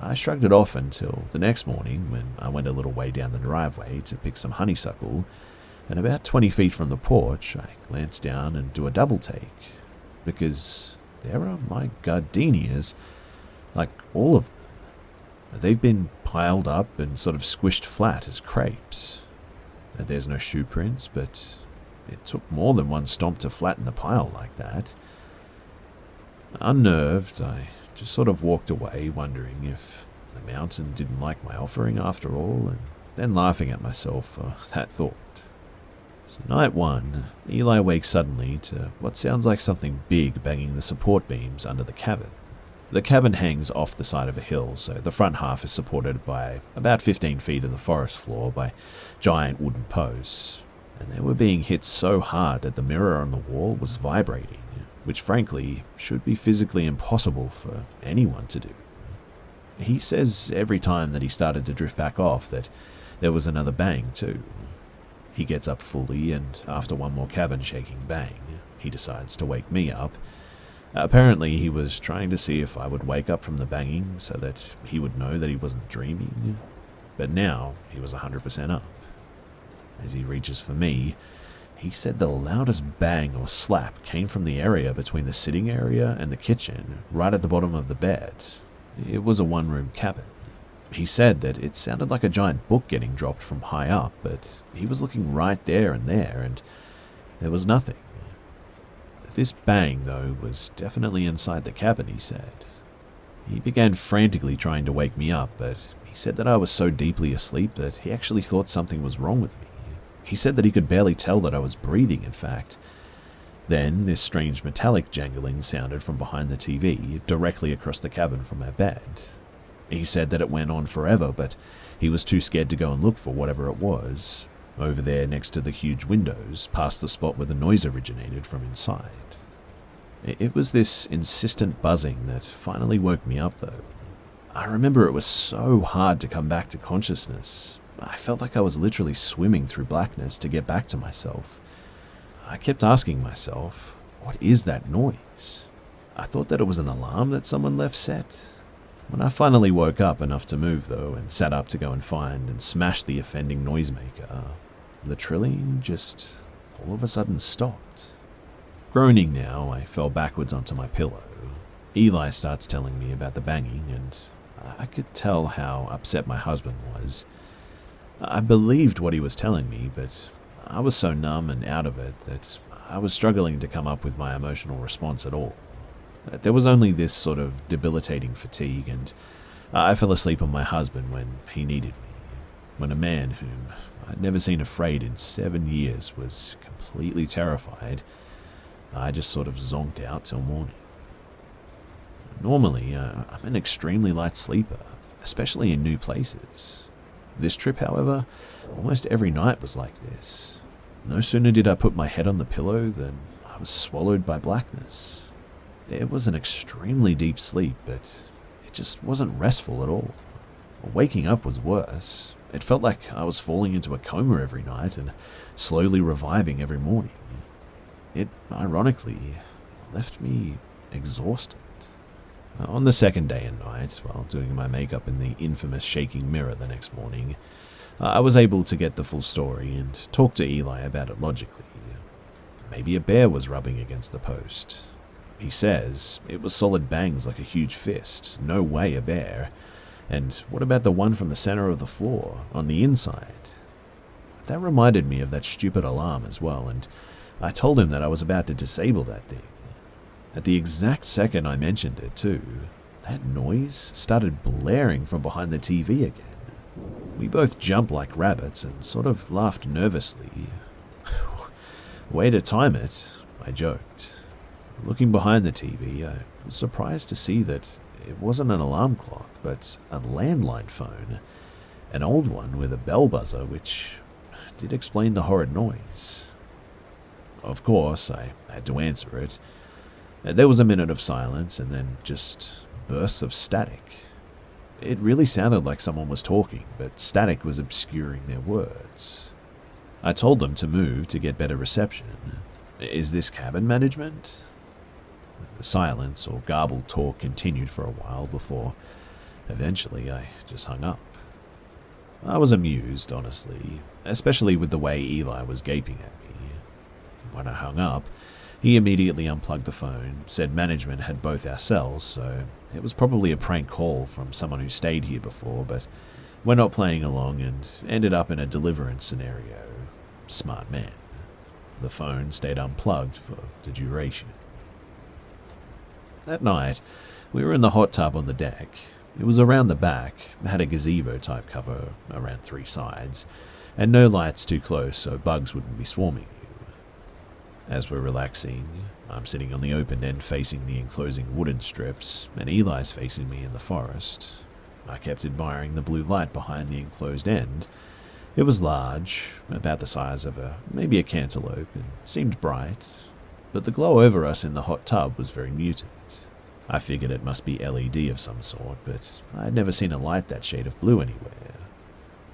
I shrugged it off until the next morning when I went a little way down the driveway to pick some honeysuckle, and about 20 feet from the porch, I glanced down and do a double take, because there are my gardenias, like all of them. They've been piled up and sort of squished flat as crepes. There's no shoe prints, but it took more than one stomp to flatten the pile like that. Unnerved, I just sort of walked away, wondering if the mountain didn't like my offering after all, and then laughing at myself for that thought. So night one, Eli wakes suddenly to what sounds like something big banging the support beams under the cabin. The cabin hangs off the side of a hill, so the front half is supported by about 15 feet of the forest floor by giant wooden posts, and they were being hit so hard that the mirror on the wall was vibrating, which frankly should be physically impossible for anyone to do. He says every time that he started to drift back off that there was another bang too. He gets up fully, and after one more cabin shaking bang, he decides to wake me up. Apparently, he was trying to see if I would wake up from the banging so that he would know that he wasn't dreaming. But now, he was 100% up. As he reaches for me, he said the loudest bang or slap came from the area between the sitting area and the kitchen, right at the bottom of the bed. It was a one-room cabin. He said that it sounded like a giant book getting dropped from high up, but he was looking right there, and there was nothing. This bang, though, was definitely inside the cabin, he said. He began frantically trying to wake me up, but he said that I was so deeply asleep that he actually thought something was wrong with me. He said that he could barely tell that I was breathing, in fact. Then, this strange metallic jangling sounded from behind the TV, directly across the cabin from our bed. He said that it went on forever, but he was too scared to go and look for whatever it was. Over there next to the huge windows, past the spot where the noise originated from inside. It was this insistent buzzing that finally woke me up, though. I remember it was so hard to come back to consciousness. I felt like I was literally swimming through blackness to get back to myself. I kept asking myself, what is that noise? I thought that it was an alarm that someone left set. When I finally woke up enough to move, though, and sat up to go and find and smash the offending noisemaker, the trilling just all of a sudden stopped. Groaning now, I fell backwards onto my pillow. Eli starts telling me about the banging, and I could tell how upset my husband was. I believed what he was telling me, but I was so numb and out of it that I was struggling to come up with my emotional response at all. There was only this sort of debilitating fatigue, and I fell asleep on my husband when he needed me, when a man whom I'd never seen afraid in 7 years was completely terrified. I just sort of zonked out till morning. Normally, I'm an extremely light sleeper, especially in new places. This trip, however, almost every night was like this. No sooner did I put my head on the pillow than I was swallowed by blackness. It was an extremely deep sleep, but it just wasn't restful at all. Waking up was worse. It felt like I was falling into a coma every night and slowly reviving every morning. It, ironically, left me exhausted. On the second day and night, while doing my makeup in the infamous shaking mirror the next morning, I was able to get the full story and talk to Eli about it logically. Maybe a bear was rubbing against the post. He says it was solid bangs like a huge fist, no way a bear. And what about the one from the center of the floor, on the inside? That reminded me of that stupid alarm as well, and I told him that I was about to disable that thing. At the exact second I mentioned it, too, that noise started blaring from behind the TV again. We both jumped like rabbits and sort of laughed nervously. Way to time it, I joked. Looking behind the TV, I was surprised to see that it wasn't an alarm clock, but a landline phone. An old one with a bell buzzer, which did explain the horrid noise. Of course, I had to answer it. There was a minute of silence and then just bursts of static. It really sounded like someone was talking, but static was obscuring their words. I told them to move to get better reception. Is this cabin management? The silence or garbled talk continued for a while before eventually I just hung up. I was amused, honestly, especially with the way Eli was gaping at me. When I hung up, he immediately unplugged the phone, said management had both our cells, so it was probably a prank call from someone who stayed here before, but we're not playing along and ended up in a deliverance scenario. Smart man. The phone stayed unplugged for the duration. That night, we were in the hot tub on the deck. It was around the back, had a gazebo-type cover around 3 sides, and no lights too close so bugs wouldn't be swarming you. As we're relaxing, I'm sitting on the open end facing the enclosing wooden strips, and Eli's facing me in the forest. I kept admiring the blue light behind the enclosed end. It was large, about the size of maybe a cantaloupe, and seemed bright, but the glow over us in the hot tub was very muted. I figured it must be LED of some sort, but I had never seen a light that shade of blue anywhere.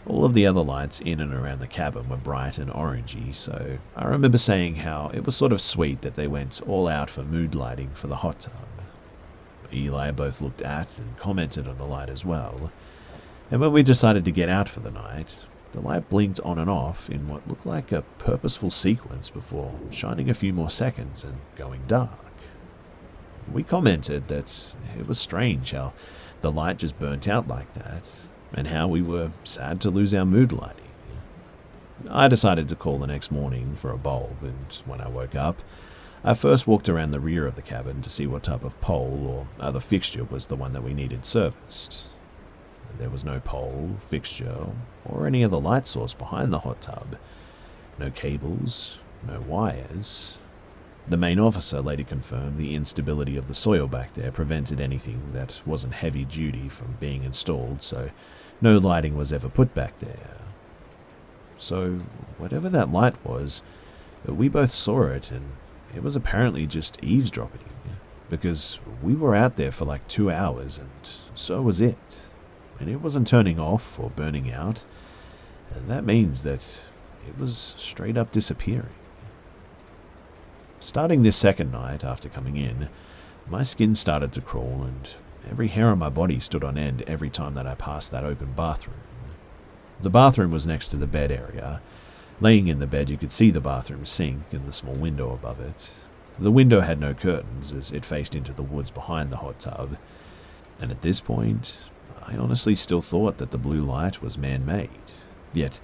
All of the other lights in and around the cabin were bright and orangey, so I remember saying how it was sort of sweet that they went all out for mood lighting for the hot tub. Eli both looked at and commented on the light as well, and when we decided to get out for the night, the light blinked on and off in what looked like a purposeful sequence before shining a few more seconds and going dark. We commented that it was strange how the light just burnt out like that, and how we were sad to lose our mood lighting. I decided to call the next morning for a bulb, and when I woke up, I first walked around the rear of the cabin to see what type of pole or other fixture was the one that we needed serviced. There was no pole, fixture, or any other light source behind the hot tub. No cables, no wires. The main officer later confirmed the instability of the soil back there prevented anything that wasn't heavy duty from being installed, so no lighting was ever put back there. So, whatever that light was, we both saw it, and it was apparently just eavesdropping, because we were out there for like 2 hours, and so was it. And it wasn't turning off or burning out, and that means that it was straight up disappearing. Starting this second night after coming in, my skin started to crawl and every hair on my body stood on end every time that I passed that open bathroom. The bathroom was next to the bed area. Laying in the bed, you could see the bathroom sink and the small window above it. The window had no curtains as it faced into the woods behind the hot tub, and at this point, I honestly still thought that the blue light was man-made, yet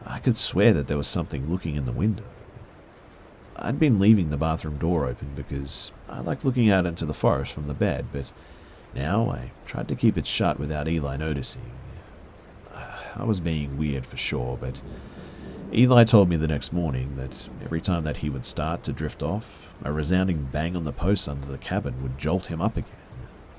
I could swear that there was something looking in the window. I'd been leaving the bathroom door open because I liked looking out into the forest from the bed, but now I tried to keep it shut without Eli noticing. I was being weird for sure, but Eli told me the next morning that every time that he would start to drift off, a resounding bang on the posts under the cabin would jolt him up again.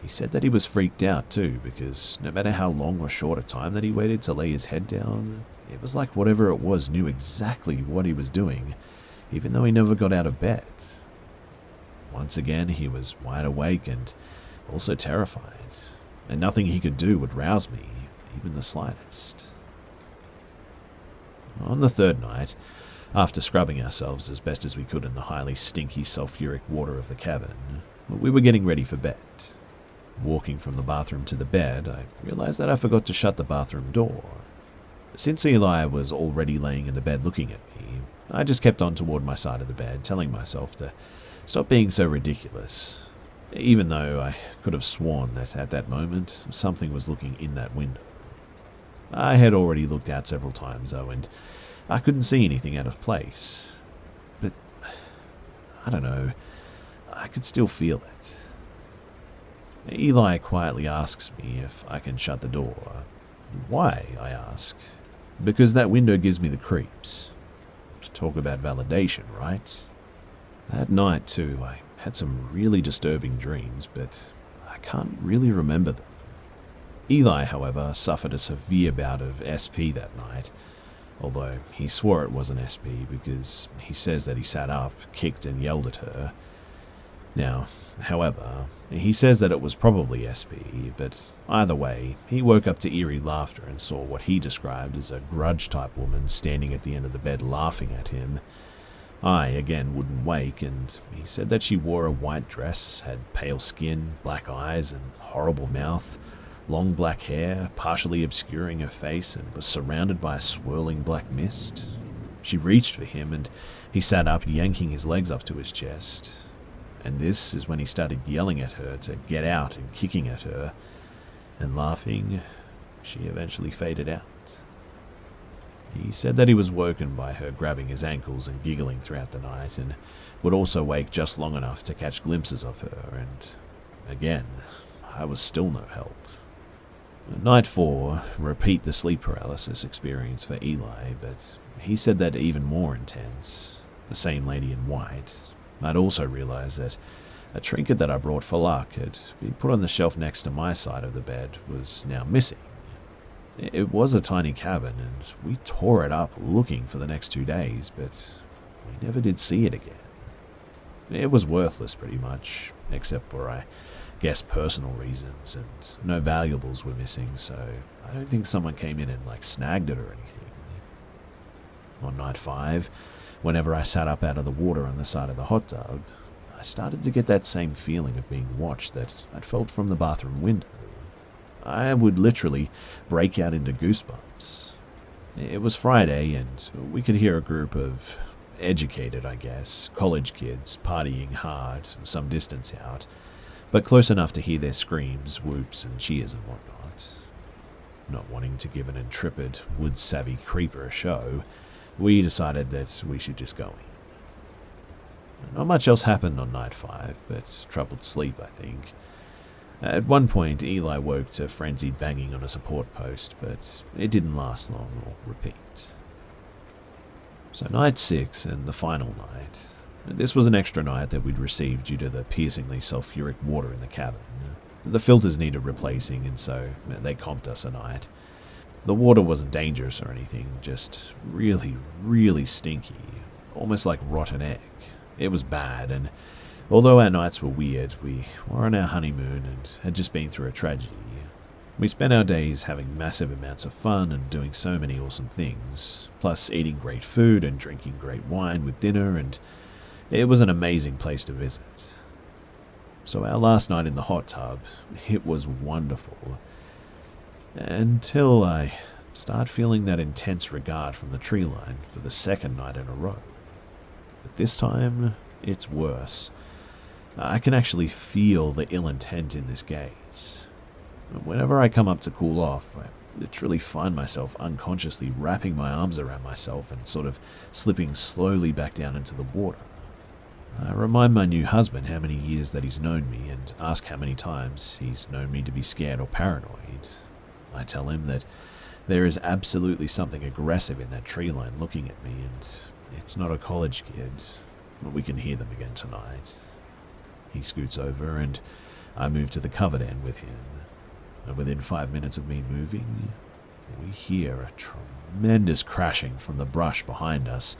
He said that he was freaked out too, because no matter how long or short a time that he waited to lay his head down, it was like whatever it was knew exactly what he was doing, even though he never got out of bed. Once again, he was wide awake and also terrified, and nothing he could do would rouse me, even the slightest. On the third night, after scrubbing ourselves as best as we could in the highly stinky sulfuric water of the cabin, we were getting ready for bed. Walking from the bathroom to the bed, I realized that I forgot to shut the bathroom door. Since Eli was already laying in the bed looking at me, I just kept on toward my side of the bed, telling myself to stop being so ridiculous, even though I could have sworn that at that moment, something was looking in that window. I had already looked out several times, though, and I couldn't see anything out of place. But, I don't know, I could still feel it. Eli quietly asks me if I can shut the door. Why, I ask. Because that window gives me the creeps. To talk about validation, right? That night, too, I had some really disturbing dreams, but I can't really remember them. Eli, however, suffered a severe bout of SP that night, although he swore it wasn't SP because he says that he sat up, kicked and yelled at her. Now, however, he says that it was probably SP, but either way, he woke up to eerie laughter and saw what he described as a grudge-type woman standing at the end of the bed laughing at him. I, again, wouldn't wake, and he said that she wore a white dress, had pale skin, black eyes, and horrible mouth, long black hair, partially obscuring her face, and was surrounded by a swirling black mist. She reached for him, and he sat up, yanking his legs up to his chest. And this is when he started yelling at her to get out and kicking at her, and laughing, she eventually faded out. He said that he was woken by her grabbing his ankles and giggling throughout the night, and would also wake just long enough to catch glimpses of her, and again, I was still no help. Night 4, repeat the sleep paralysis experience for Eli, but he said that even more intense. The same lady in white. I'd also realized that a trinket that I brought for luck had been put on the shelf next to my side of the bed was now missing. It was a tiny cabin, and we tore it up looking for the next 2 days, but we never did see it again. It was worthless, pretty much. except for, I guess, personal reasons, and no valuables were missing, so I don't think someone came in and, snagged it or anything. On night 5, whenever I sat up out of the water on the side of the hot tub, I started to get that same feeling of being watched that I'd felt from the bathroom window. I would literally break out into goosebumps. It was Friday, and we could hear a group of educated, I guess, college kids partying hard some distance out, but close enough to hear their screams, whoops, and cheers and whatnot. Not wanting to give an intrepid, wood-savvy creeper a show, we decided that we should just go in. Not much else happened on night 5, but troubled sleep, I think. At one point, Eli woke to frenzied banging on a support post, but it didn't last long or repeat. So night 6 and the final night. This was an extra night that we'd received due to the piercingly sulfuric water in the cabin. The filters needed replacing, and so they comped us a night. The water wasn't dangerous or anything, just really, really stinky, almost like rotten egg. It was bad, and although our nights were weird, we were on our honeymoon and had just been through a tragedy. We spent our days having massive amounts of fun and doing so many awesome things, plus eating great food and drinking great wine with dinner, and it was an amazing place to visit. So our last night in the hot tub, it was wonderful. Until I start feeling that intense regard from the tree line for the second night in a row. But this time, it's worse. I can actually feel the ill intent in this gaze. Whenever I come up to cool off, I literally find myself unconsciously wrapping my arms around myself and sort of slipping slowly back down into the water. I remind my new husband how many years that he's known me and ask how many times he's known me to be scared or paranoid. I tell him that there is absolutely something aggressive in that tree line looking at me, and it's not a college kid. We can hear them again tonight. He scoots over, and I move to the covered end with him. And within 5 minutes of me moving, we hear a tremendous crashing from the brush behind us,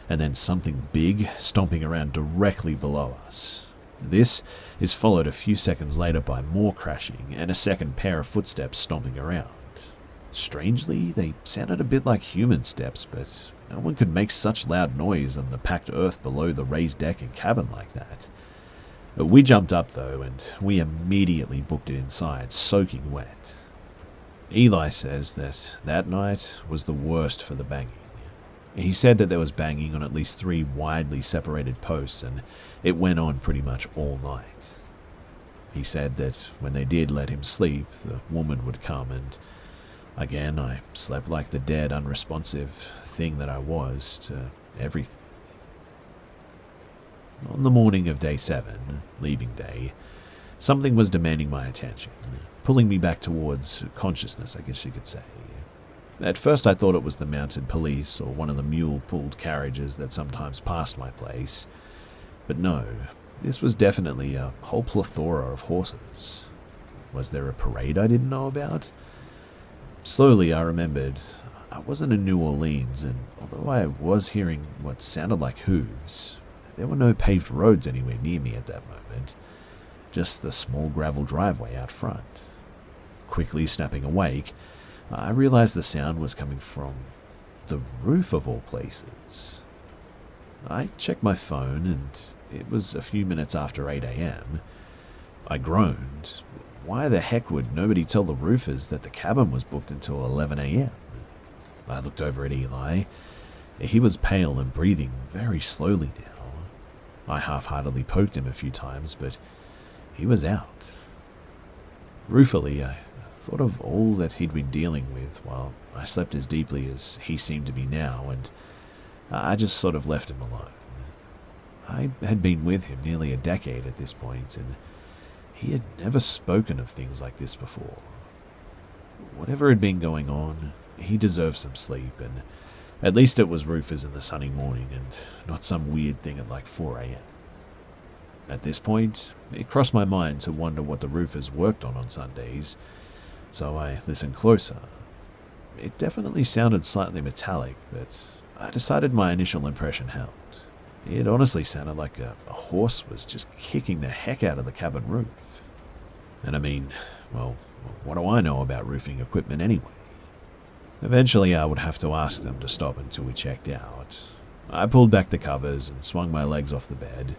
and then something big stomping around directly below us. This is followed a few seconds later by more crashing and a second pair of footsteps stomping around. Strangely, they sounded a bit like human steps, but no one could make such loud noise on the packed earth below the raised deck and cabin like that. We jumped up, though, and we immediately booked it inside, soaking wet. Eli says that that night was the worst for the banging. He said that there was banging on at least 3 widely separated posts, and it went on pretty much all night. He said that when they did let him sleep, the woman would come, and again I slept like the dead, unresponsive thing that I was to everything. On the morning of day 7, leaving day, something was demanding my attention, pulling me back towards consciousness, I guess you could say. At first I thought it was the mounted police or one of the mule-pulled carriages that sometimes passed my place. But no, this was definitely a whole plethora of horses. Was there a parade I didn't know about? Slowly I remembered I wasn't in New Orleans, and although I was hearing what sounded like hooves, there were no paved roads anywhere near me at that moment, just the small gravel driveway out front. Quickly snapping awake, I realized the sound was coming from the roof of all places. I checked my phone, and it was a few minutes after 8 a.m. I groaned. Why the heck would nobody tell the roofers that the cabin was booked until 11 a.m.? I looked over at Eli. He was pale and breathing very slowly now. I half-heartedly poked him a few times, but he was out. Ruefully, I thought of all that he'd been dealing with while I slept as deeply as he seemed to be now, and I just sort of left him alone. I had been with him nearly a decade at this point, and he had never spoken of things like this before. Whatever had been going on, he deserved some sleep, and at least it was roofers in the sunny morning and not some weird thing at like 4 a.m. At this point, it crossed my mind to wonder what the roofers worked on Sundays, so I listened closer. It definitely sounded slightly metallic, but I decided my initial impression held. It honestly sounded like a horse was just kicking the heck out of the cabin roof. And I mean, well, what do I know about roofing equipment anyway? Eventually I would have to ask them to stop until we checked out. I pulled back the covers and swung my legs off the bed,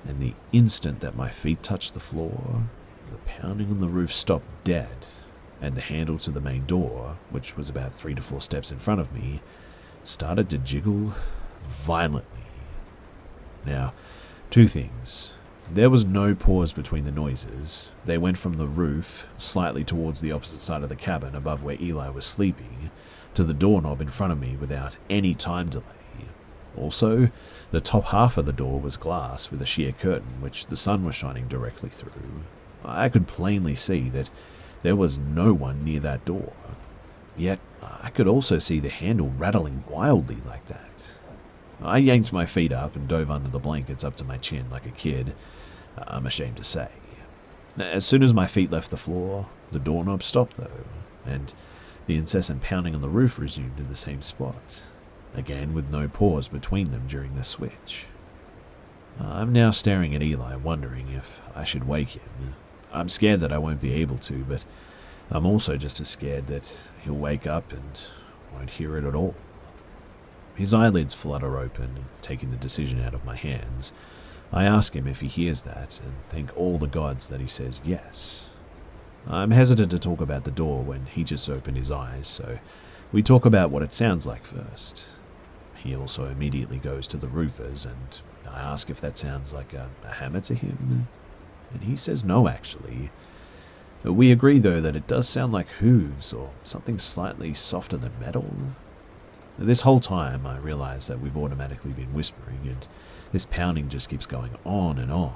and the instant that my feet touched the floor, the pounding on the roof stopped dead, and the handle to the main door, which was about 3 to 4 steps in front of me, started to jiggle violently. Now, 2 things. There was no pause between the noises. They went from the roof, slightly towards the opposite side of the cabin above where Eli was sleeping, to the doorknob in front of me without any time delay. Also, the top half of the door was glass with a sheer curtain which the sun was shining directly through. I could plainly see that there was no one near that door. Yet, I could also see the handle rattling wildly like that. I yanked my feet up and dove under the blankets up to my chin like a kid, I'm ashamed to say. As soon as my feet left the floor, the doorknob stopped though, and the incessant pounding on the roof resumed in the same spot, again with no pause between them during the switch. I'm now staring at Eli, wondering if I should wake him. I'm scared that I won't be able to, but I'm also just as scared that he'll wake up and won't hear it at all. His eyelids flutter open, taking the decision out of my hands. I ask him if he hears that, and thank all the gods that he says yes. I'm hesitant to talk about the door when he just opened his eyes, so we talk about what it sounds like first. He also immediately goes to the roofers, and I ask if that sounds like a hammer to him, and he says no actually. We agree though that it does sound like hooves or something slightly softer than metal. This whole time I realize that we've automatically been whispering, and this pounding just keeps going on and on.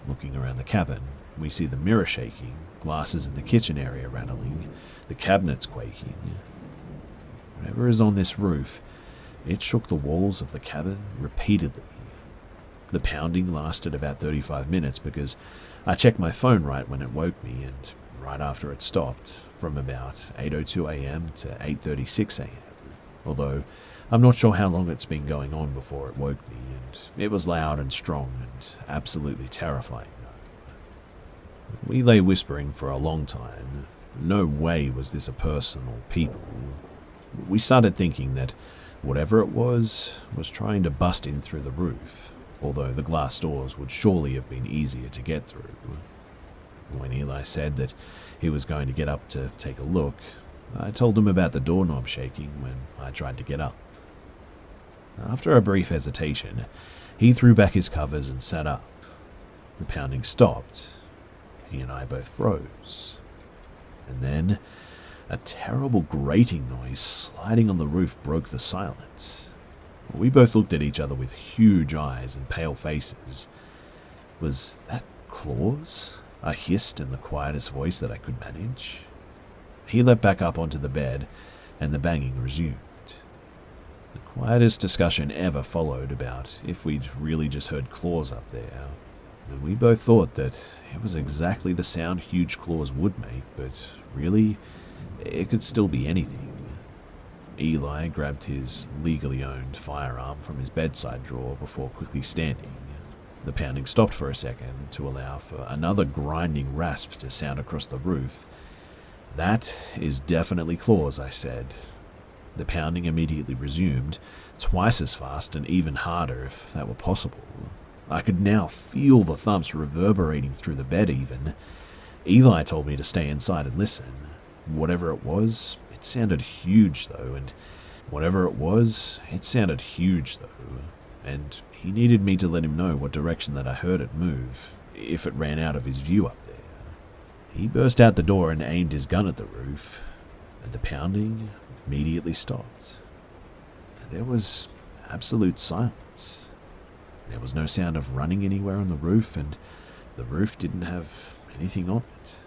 Looking around the cabin, we see the mirror shaking, glasses in the kitchen area rattling, the cabinets quaking. Whatever is on this roof, it shook the walls of the cabin repeatedly. The pounding lasted about 35 minutes because I checked my phone right when it woke me, and right after it stopped, from about 8:02 a.m. to 8:36 a.m. Although I'm not sure how long it's been going on before it woke me, and it was loud and strong and absolutely terrifying. We lay whispering for a long time. No way was this a person or people. We started thinking that whatever it was trying to bust in through the roof, although the glass doors would surely have been easier to get through. When Eli said that he was going to get up to take a look, I told him about the doorknob shaking when I tried to get up. After a brief hesitation, he threw back his covers and sat up. The pounding stopped. He and I both froze. And then, a terrible grating noise sliding on the roof broke the silence. We both looked at each other with huge eyes and pale faces. Was that claws? I hissed in the quietest voice that I could manage. He leapt back up onto the bed, and the banging resumed. The quietest discussion ever followed about if we'd really just heard claws up there. And we both thought that it was exactly the sound huge claws would make, but really, it could still be anything. Eli grabbed his legally owned firearm from his bedside drawer before quickly standing. The pounding stopped for a second to allow for another grinding rasp to sound across the roof. "That is definitely claws," I said. The pounding immediately resumed, twice as fast and even harder if that were possible. I could now feel the thumps reverberating through the bed even. Eli told me to stay inside and listen. Whatever it was, it sounded huge though, and he needed me to let him know what direction that I heard it move, if it ran out of his view up there. He burst out the door and aimed his gun at the roof, and the pounding immediately stopped. There was absolute silence. There was no sound of running anywhere on the roof, and the roof didn't have anything on it.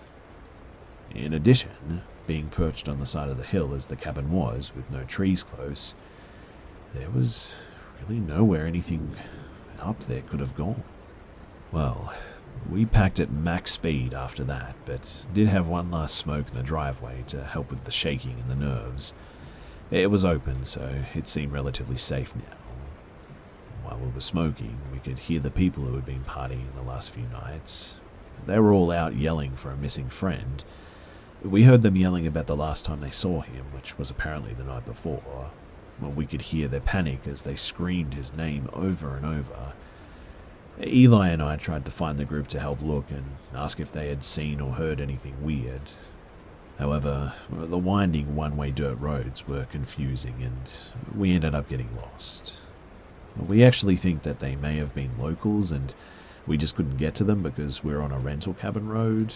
In addition, being perched on the side of the hill as the cabin was, with no trees close, there was really nowhere anything up there could have gone. Well, we packed at max speed after that, but did have one last smoke in the driveway to help with the shaking and the nerves. It was open, so it seemed relatively safe now. while we were smoking, we could hear the people who had been partying the last few nights. They were all out yelling for a missing friend. We heard them yelling about the last time they saw him, which was apparently the night before. Well, we could hear their panic as they screamed his name over and over. Eli and I tried to find the group to help look and ask if they had seen or heard anything weird. However, the winding one-way dirt roads were confusing and we ended up getting lost. We actually think that they may have been locals and we just couldn't get to them because we're on a rental cabin road,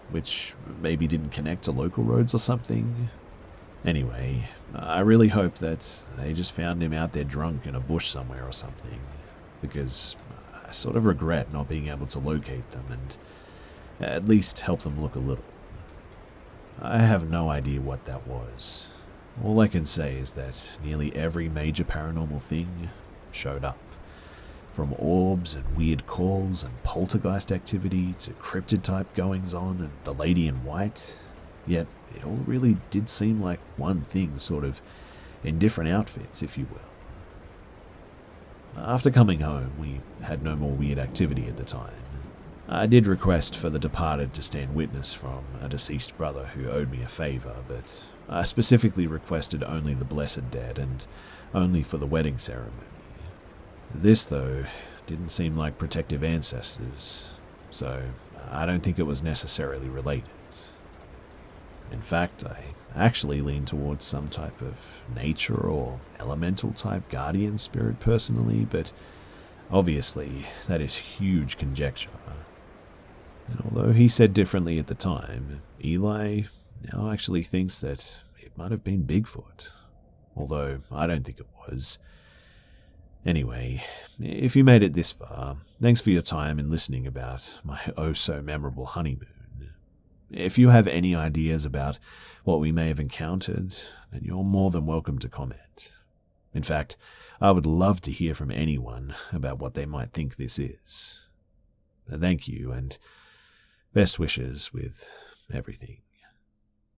which maybe didn't connect to local roads or something. Anyway, I really hope that they just found him out there drunk in a bush somewhere or something, because I sort of regret not being able to locate them and at least help them look a little. I have no idea what that was. All I can say is that nearly every major paranormal thing showed up. From orbs and weird calls and poltergeist activity to cryptid-type goings-on and the lady in white. Yet it all really did seem like one thing, sort of in different outfits, if you will. After coming home, we had no more weird activity at the time. I did request for the departed to stand witness from a deceased brother who owed me a favor, but I specifically requested only the blessed dead and only for the wedding ceremony. This, though, didn't seem like protective ancestors, so I don't think it was necessarily related. In fact, I actually lean towards some type of nature or elemental type guardian spirit personally, but obviously that is huge conjecture. And although he said differently at the time, Eli now actually thinks that it might have been Bigfoot, although I don't think it was. Anyway, if you made it this far, thanks for your time in listening about my oh-so-memorable honeymoon. If you have any ideas about what we may have encountered, then you're more than welcome to comment. In fact, I would love to hear from anyone about what they might think this is. Thank you, and best wishes with everything.